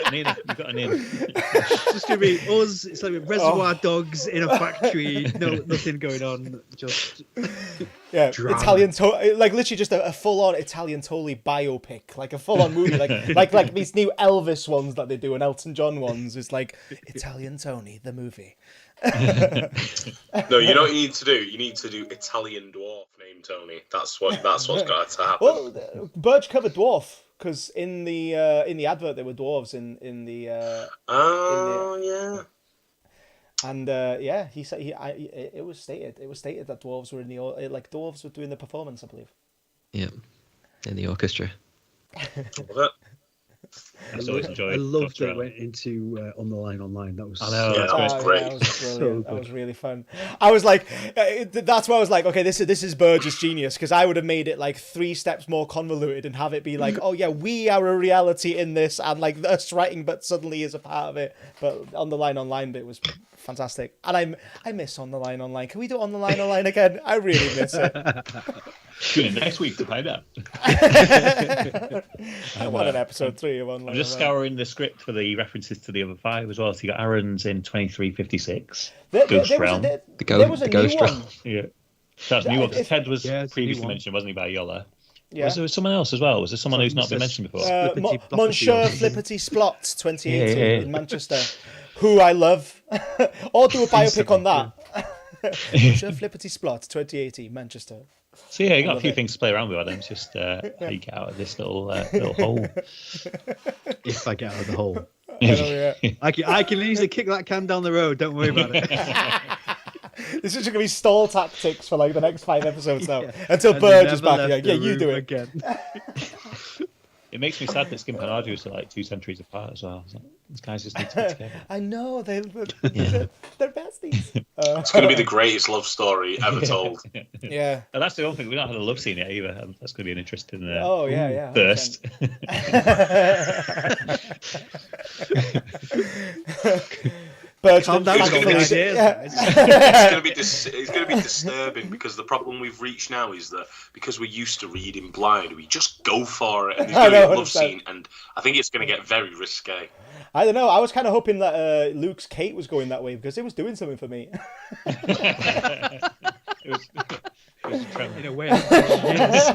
an in. You got an in. It's just gonna be us. It's like Reservoir Dogs in a factory. Nothing going on. Just drama. Italian like literally just a full-on Italian Tony biopic, like a full-on movie, like these new Elvis ones that they do and Elton John ones. It's like Italian Tony the movie. No, you know what you need to do? You need to do Italian dwarf named Tony. That's what's got to happen. Well, Burge covered dwarf, because in the advert there were dwarves in the. Yeah. And he said it was stated that dwarves were in the dwarves were doing the performance, I believe. Yeah, in the orchestra. I always enjoyed. I loved Dr. that it L. went into On the Line Online. That was I know, Yeah, that was great. That was brilliant. So That was really fun. I was like, that's why I was like, okay, this is Burge's genius, because I would have made it like 3 steps more convoluted and have it be like, oh yeah, we are a reality in this, and like us writing, but suddenly is a part of it. But On the Line Online bit was fantastic, and I miss On the Line Online. Can we do On the Line Online again? I really miss it. Tune in next week to find out. I want an episode 3 of On the Line. I'm just scouring the script for the references to the other 5 as well. So you got Aaron's in 2356, Ghost Realm. There was a Ghost new Realm. one. Yeah, that's a new one. Ted was Yeah, it's a new previously one. mentioned, wasn't he, by Yola? Yeah. Was there someone else as well? Was there someone who's not been mentioned before? Flippity Bloppity Monsieur or something. Flippity Splot 2018 Yeah. in Manchester, who I love. Or do a biopic on that. Monsieur Flippity Splot 2018 Manchester. So yeah, you got a few things to play around with, Adam. It's just how you get out of this little hole. If I get out of the hole. Yeah. I can easily kick that can down the road. Don't worry about it. This is going to be stall tactics for like the next 5 episodes now. Yeah. Until And Burge they is never back. left Yeah, the you do room it. again. It makes me sad that Skimp and Arduous are like 2 centuries apart as well. It's like, these guys just need to be together. I know, they're Yeah. besties. It's going to be the greatest love story ever told. Yeah. And that's the other thing. We've not had a love scene yet either. That's going to be an interesting Oh, yeah. first. Burge Calm down, thankfully- got the ideas, Yeah. guys. It's going to be disturbing, because the problem we've reached now is that because we're used to reading blind, we just go for it, and there's I going to be know, a love 100%. scene, and I think it's going to get very risque. I don't know. I was kind of hoping that Luke's Kate was going that way, because it was doing something for me. It was a trend. In a way. Yes.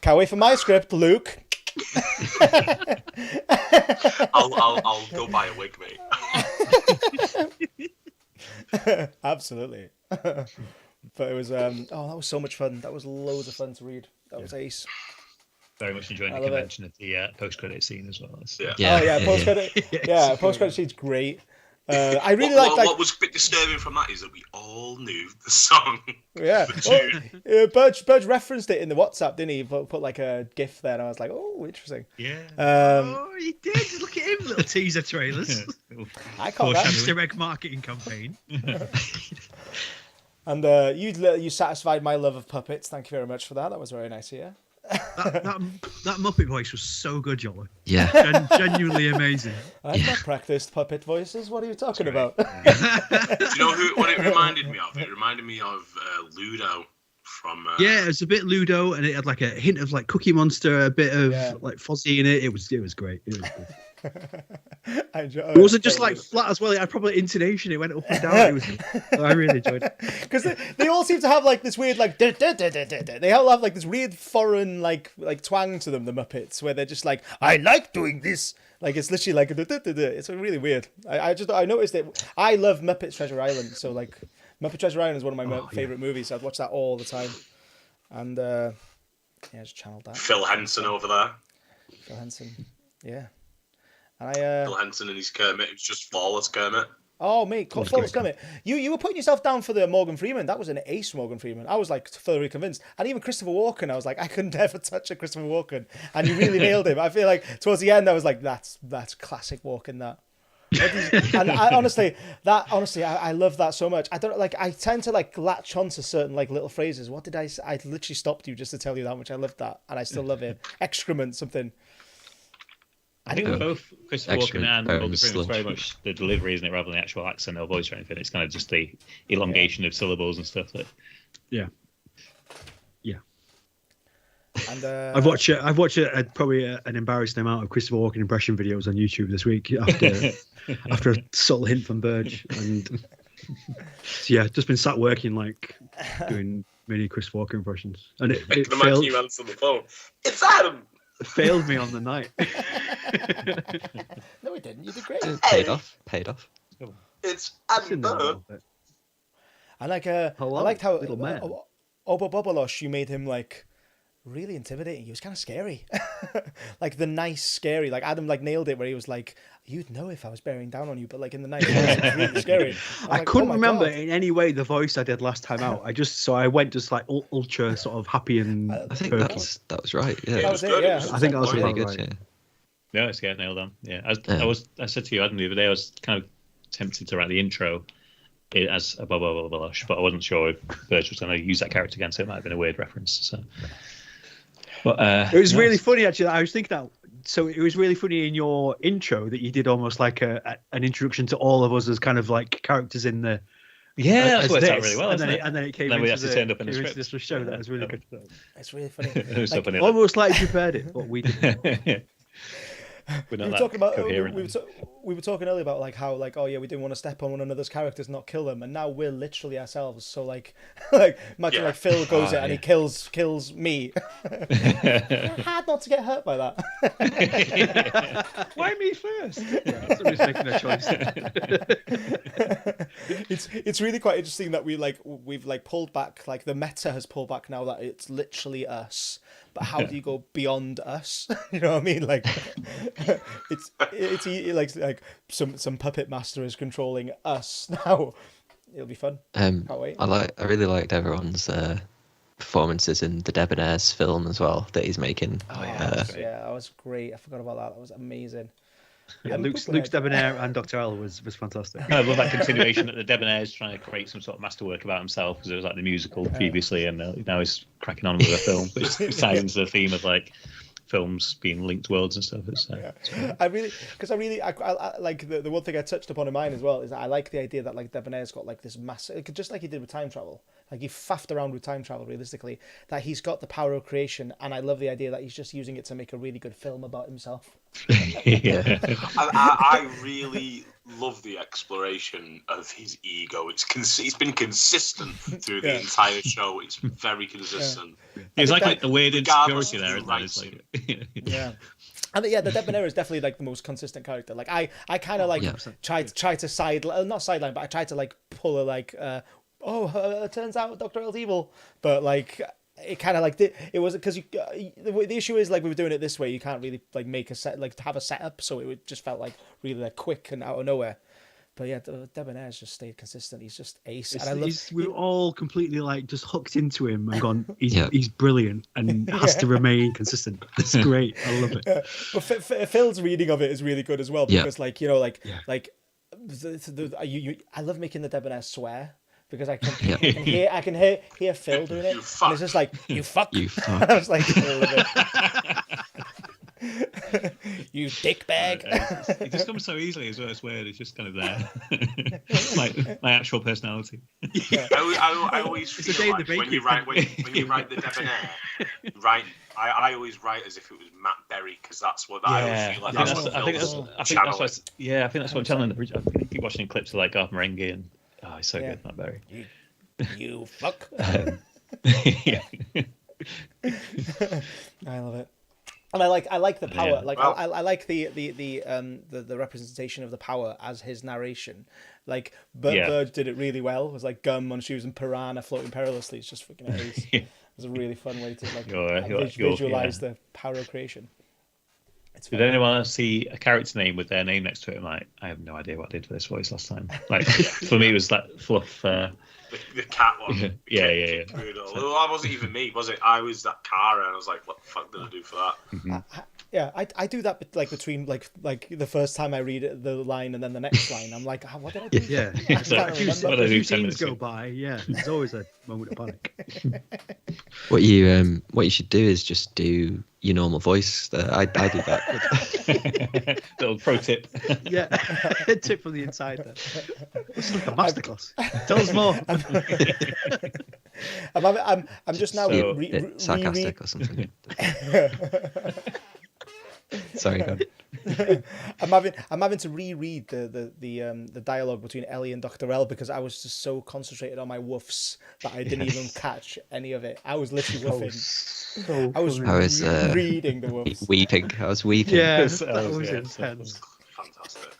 Can't wait for my script, Luke. I'll go buy a wig, mate. Absolutely. But it was that was so much fun. That was loads of fun to read. That was ace. Very much enjoying I the love it. convention of the post-credit scene as well. It's- Yeah. Oh yeah, post credit. Post credit scene's great. I really like What was a bit disturbing from that is that we all knew the song. Yeah. The Well, Burge referenced it in the WhatsApp, didn't he? Put like a GIF there, and I was like, oh, interesting. Yeah. Oh, he did. Look at him, little teaser trailers. I For can't. Hamster Egg marketing campaign. And you satisfied my love of puppets. Thank you very much for that. That was very nice of you. That Muppet voice was so good, Yola. Yeah. Genuinely amazing. I've not practiced puppet voices. What are you talking about? Do you know what it reminded me of? It reminded me of Ludo from. Yeah, it was a bit Ludo, and it had like a hint of like Cookie Monster, a bit of like Fozzie in it. It was great. It was good. It wasn't just like flat as well. It had proper intonation. It went up and down. It was. I really enjoyed it. Because they all seem to have like this weird like they all have like this weird foreign like twang to them, the Muppets, where they're just like, I like doing this. Like it's literally like it's really weird. I noticed it. I love Muppets Treasure Island, so like Muppet Treasure Island is one of my favorite movies. I'd watch that all the time. And just channeled that. Phil Henson over there. Phil Henson, yeah. And Phil Henson and his Kermit. It was just flawless Kermit. Oh, mate, Flawless Kermit. You were putting yourself down for the Morgan Freeman. That was an ace Morgan Freeman. I was like thoroughly convinced. And even Christopher Walken, I was like, I could never touch a Christopher Walken. And you really nailed him. I feel like towards the end, I was like, that's classic Walken, that. And I love that so much. I don't like. I tend to like latch on to certain like little phrases. What did I say? I literally stopped you just to tell you how much I loved that, and I still love it. Excrement, something. I think both Christopher Walken and Morgan Freeman, it's sludge. very much the delivery, isn't it, rather than the actual accent or voice or anything. It's kind of just the elongation of syllables and stuff. Yeah. And I've watched probably an embarrassing amount of Christopher Walken impression videos on YouTube this week after a subtle hint from Burge, and just been sat working like doing many Christopher Walken impressions, and it failed. You answer the phone. It's Adam. It failed me on the night. No, it didn't. You did great. Paid off. It's It's in there a Adam. little bit. I liked how little man. Obo Bobolosh, you made him like really intimidating. He was kind of scary. Like the nice scary. Like Adam like nailed it where he was like, you'd know if I was bearing down on you, but like in the nice voice, it was really scary. I couldn't remember in any way the voice I did last time out. I went just like ultra sort of happy and I think perky. that was right. Yeah. That was it, good. yeah. It was I think that was really about good. right. No, it's nailed on. Yeah, I said to you, Adam, the other day, I was kind of tempted to write the intro as a blah blah blah blah, but I wasn't sure if Burge was going to use that character again, so it might have been a weird reference. So, but it was really funny actually. I was thinking that. So it was really funny in your intro that you did almost like an introduction to all of us as kind of like characters in the. Yeah, that's worked out really well, and then it came. And then we actually turned up in the script. This show that was really good. It's really funny. It was so funny. Almost like you prepared it, but we didn't. We're we not were talking about coherent. we were talking earlier about like how like we didn't want to step on one another's characters, not kill them, and now we're literally ourselves. So like imagine like Phil goes in and he kills me. Hard not to get hurt by that. Why me first? Yeah, somebody's making a choice. It's really quite interesting that we've pulled back, like the meta has pulled back now that it's literally us. But how do you go beyond us? You know what I mean? Like, it's like some puppet master is controlling us now. It'll be fun. Can't wait. I really liked everyone's performances in the Debonair's film as well that he's making. That was great. I forgot about that. That was amazing. Yeah, Luke's Debonair and Dr. L was fantastic. I love that continuation that the Debonair's trying to create some sort of masterwork about himself, because it was like the musical previously, and now he's cracking on with a film. But it ties into the theme of like films being linked worlds and stuff. I like the one thing I touched upon in mine as well is that I like the idea that like Debonair's got like this massive, just like he did with time travel. Like he faffed around with time travel realistically, that he's got the power of creation, and I love the idea that he's just using it to make a really good film about himself. Yeah. I really love the exploration of his ego. It's been consistent through the entire show. It's very consistent. It's like the weird insecurity there, isn't it? It's like, yeah. And the Debonair is definitely like the most consistent character. Like I kind of like try to not sideline, but I tried to like pull a like it turns out Dr. L's evil, but like it kind of like it was because the issue is like we were doing it this way, you can't really like make a set, like have a setup, so it just felt like really like quick and out of nowhere. But yeah, Debonair's just stayed consistent. He's just ace. And we're all completely like just hooked into him and gone. He's brilliant and has to remain consistent. It's great. I love it. Yeah. But Phil's reading of it is really good as well, because I love making the Debonair swear. Because I can hear Phil doing it, and it's just like you fuck. I was like, I love it. You dick bag. It just comes so easily as well. It's weird. It's just kind of there, like my actual personality. Yeah. I always feel like when you write the Debonair, right? I always write as if it was Matt Berry, because that's what I always feel like. I think that's what I'm telling the bridge. I keep watching clips of like Garth Marenghi and. Oh, he's so good, Matt Berry. You fuck. Yeah. I love it, and I like the power. I like the representation of the power as his narration. Like Burge did it really well. It was like Gum on shoes and Piranha floating perilously. It's just freaking ace. It was a really fun way to visualize the power of creation. Did anyone else see a character name with their name next to it? Like, I have no idea what I did for this voice last time. Like, for me, it was like Fluff. The cat one. Yeah. Well, that wasn't even me, was it? I was that car, and I was like, what the fuck did I do for that? Mm-hmm. I do that like between like the first time I read the line and then the next line. I'm like, what did I do? Yeah. A few scenes go by. Yeah, there's always a moment of panic. What you should do is just do your normal voice. I do that. Little pro tip. Yeah, tip from the inside. There. It's like a masterclass. Tell us more. I'm just now sarcastic or something. Sorry, go on. I'm having to reread the dialogue between Ellie and Dr. L, because I was just so concentrated on my woofs that I didn't even catch any of it. I was literally woofing. I was reading the woofs. Weeping. I was weeping. Yeah, that was intense. Fantastic.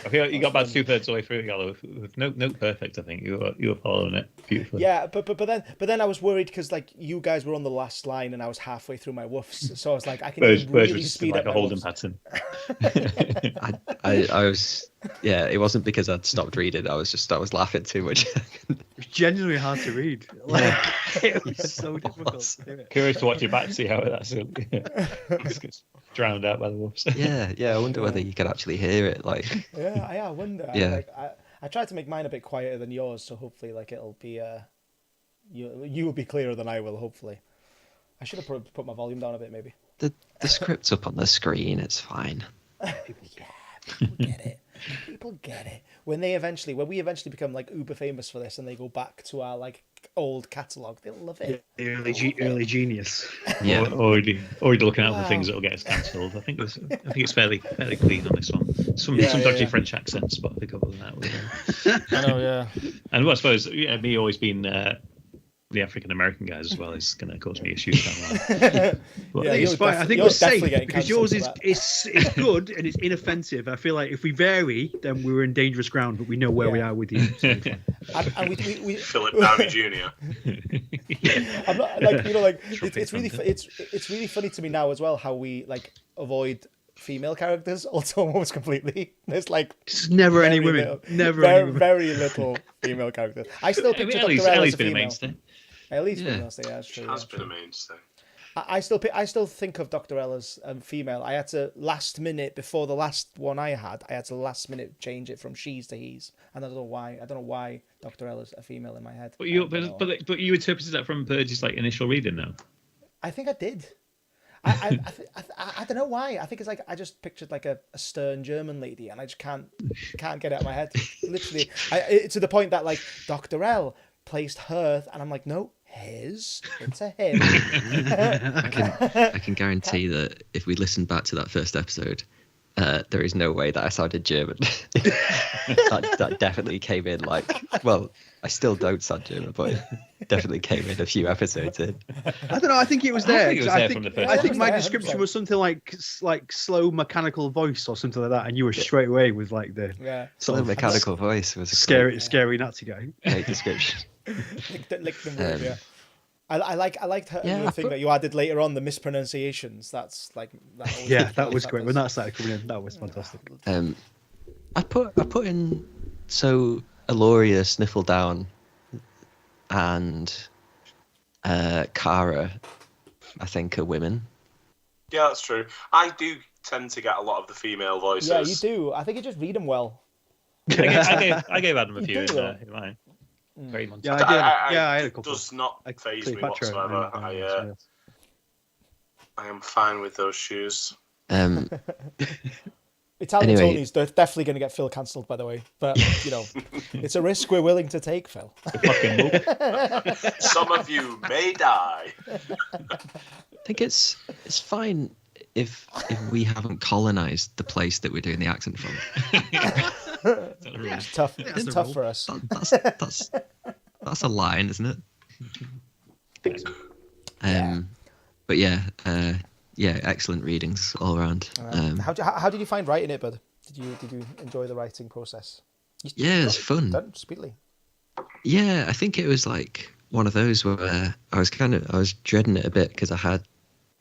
I feel like you got about 2/3 of the way through it, Iolo, with no perfect. I think you were following it beautifully. Yeah, but then I was worried because like you guys were on the last line and I was halfway through my woofs, so I was like, I can really speed up like a holding pattern. I was Yeah, it wasn't because I'd stopped reading. I was laughing too much. It was genuinely hard to read. Like, it was so difficult to do it. Curious to watch it back to see how that's gets drowned out by the wolves. Yeah. I wonder whether you could actually hear it. Like, I wonder. Yeah. I tried to make mine a bit quieter than yours, so hopefully, like, it'll be you will be clearer than I will. Hopefully, I should have put my volume down a bit, maybe. the script's up on the screen. It's fine. People get it. People get it. When we eventually become like uber famous for this, and they go back to our like old catalogue, they'll love it. Yeah, early genius. Yeah. Already looking out for things that will get us cancelled. I think it's fairly clean on this one. Some dodgy French accents, but I think other than that, I know, yeah. And well, I suppose me always being the African American guys as well is going to cause me issues down the line. But, I think it's fine. I think we're safe because yours is good and it's inoffensive. I feel like if we vary, then we're in dangerous ground, but we know where we are with you. So and we Philip Downey Jr. I'm not like it's really funny to me now as well how we like avoid female characters almost completely. There's like never any women, very little female characters. I still picture Dr. L as a been a female. mainstay. At least female, yeah, that's true. She has been a mainstay. I still think of Dr. L as female. I had to last minute before the last one I had to last minute change it from she's to he's, and I don't know why Dr. L is a female in my head. But you interpreted that from Burge's like initial reading, though. I think I did. I don't know why. I think it's like I just pictured like a stern German lady, and I just can't get it out of my head. Literally, to the point that like Dr. L placed her, and I'm like, no, his. It's a him. I can guarantee that if we listen back to that first episode, there is no way that I sounded German. that definitely came in like, well, I still don't sound German, but it definitely came in a few episodes in. I don't know. I think it was there. I think my 100%. description was something like slow mechanical voice or something like that, and you were straight away with like the Slow mechanical voice was a scary Nazi guy. great description. Lick the word, yeah. I liked her the thing that you added later on, the mispronunciations. That's like that was great when that started coming in. That was fantastic. I put in so Aloria, Sniffle Down, and Kara, I think, are women. Yeah, that's true. I do tend to get a lot of the female voices. Yeah, you do. I think you just read them well. I gave Adam a few in mine. Very much. Yeah, I had a couple. Does not faze me Cleopatra whatsoever. I am fine with those shoes. Italian Tony's definitely going to get Phil cancelled, by the way. But, it's a risk we're willing to take, Phil. Some of you may die. I think it's fine if we haven't colonized the place that we're doing the accent from. It's tough. It's tough for us. That's a line, isn't it? But yeah, excellent readings all around. How did you find writing it, Bud? Did you enjoy the writing process? Yeah, it's fun. Done speedily. Yeah, I think it was like one of those where I was dreading it a bit because I had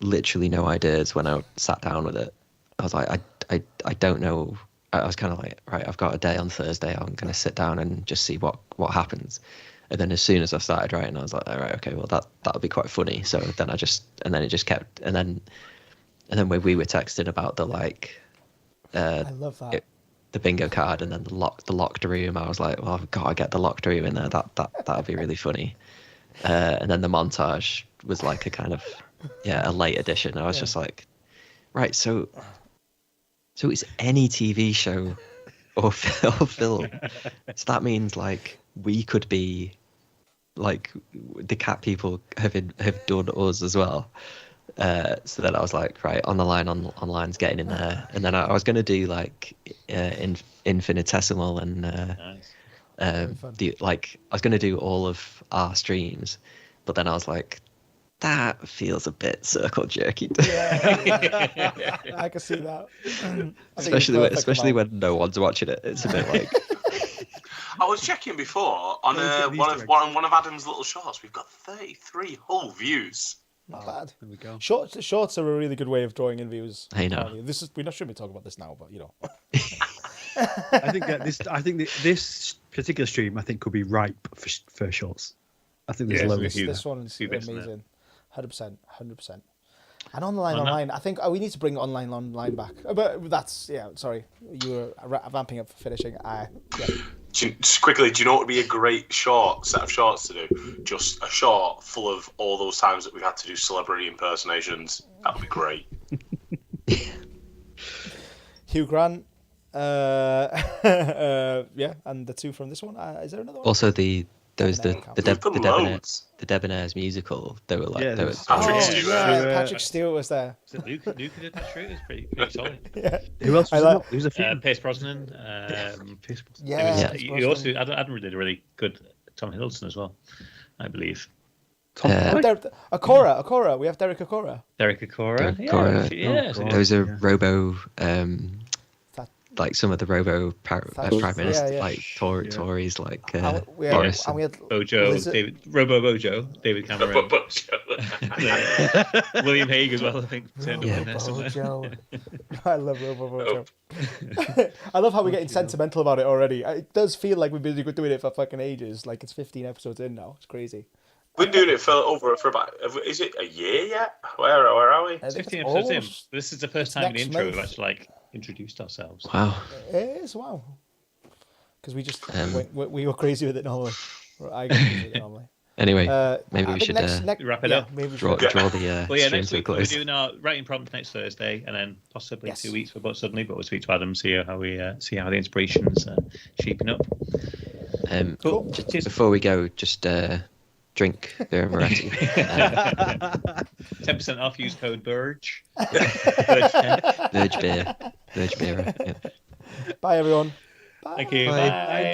literally no ideas when I sat down with it. I was like, I don't know. I was kind of like, right, I've got a day on Thursday. I'm going to sit down and just see what happens. And then as soon as I started writing, I was like, all right, okay, well that'll be quite funny. So then it just kept, and then when we were texting about the like, I love that. The bingo card and then the locked room, I was like, well, I've got to get the locked room in there. That'll be really funny. And then the montage was like a kind of a late edition. I was just like, right, so it's any TV show or film. So that means like we could be like the cat people have done us as well. So then I was like, right, online's getting in there, and then I was going to do like infinitesimal and I was going to do all of our streams, but then I was like, that feels a bit circle jerky. I can see that. Especially when no one's watching it. It's a bit like. I was checking before on one of Adam's little shorts. We've got 33 whole views. Not bad. There we go. Shorts are a really good way of drawing in views. I know. We're not sure we talk about this now, but I think that this particular stream could be ripe for shorts. I think there's loads. This one's amazing. 100%. And online. I think we need to bring online back. But that's sorry, you were vamping up for finishing. Just quickly, do you know what would be a great set of shorts to do? Just a short full of all those times that we've had to do celebrity impersonations. That would be great. Hugh Grant, and the two from this one. Is there another one? Also, the Debonair's musical. They were like, Patrick Stewart was there. Was it Luke who did Patrick? It was pretty solid. Yeah. Who else was Who was a few? Pierce Brosnan. You also Adam did a really good Tom Hiddleston as well, I believe. Okora. We have Derek Okora. Derek Okora. There was a Robo. Like some of the Robo prime ministers, like Tories, like Boris, and we had Bojo, David Cameron, William Hague as well. I think turned up in there somewhere. I love Robo Bojo. I love how we're getting sentimental about it already. It does feel like we've been doing it for fucking ages. Like it's 15 episodes in now. It's crazy. We've been doing it for about. Is it a year yet? Where are we? 15 episodes in. This is the first time in the intro we've actually introduced ourselves. Wow. It is, wow. Because we just we were crazy with it normally. I got crazy with it normally. Anyway, maybe we should wrap it up. Draw the next week we're doing our writing prompt next Thursday, and then possibly 2 weeks for But Suddenly. But we'll speak to Adam, see how the inspirations are shaping up. Cool. Before we go, just drink Vera Moretti. 10% off. Use code Burge. Burge beer. Yeah. Bye everyone. Thank you. Bye.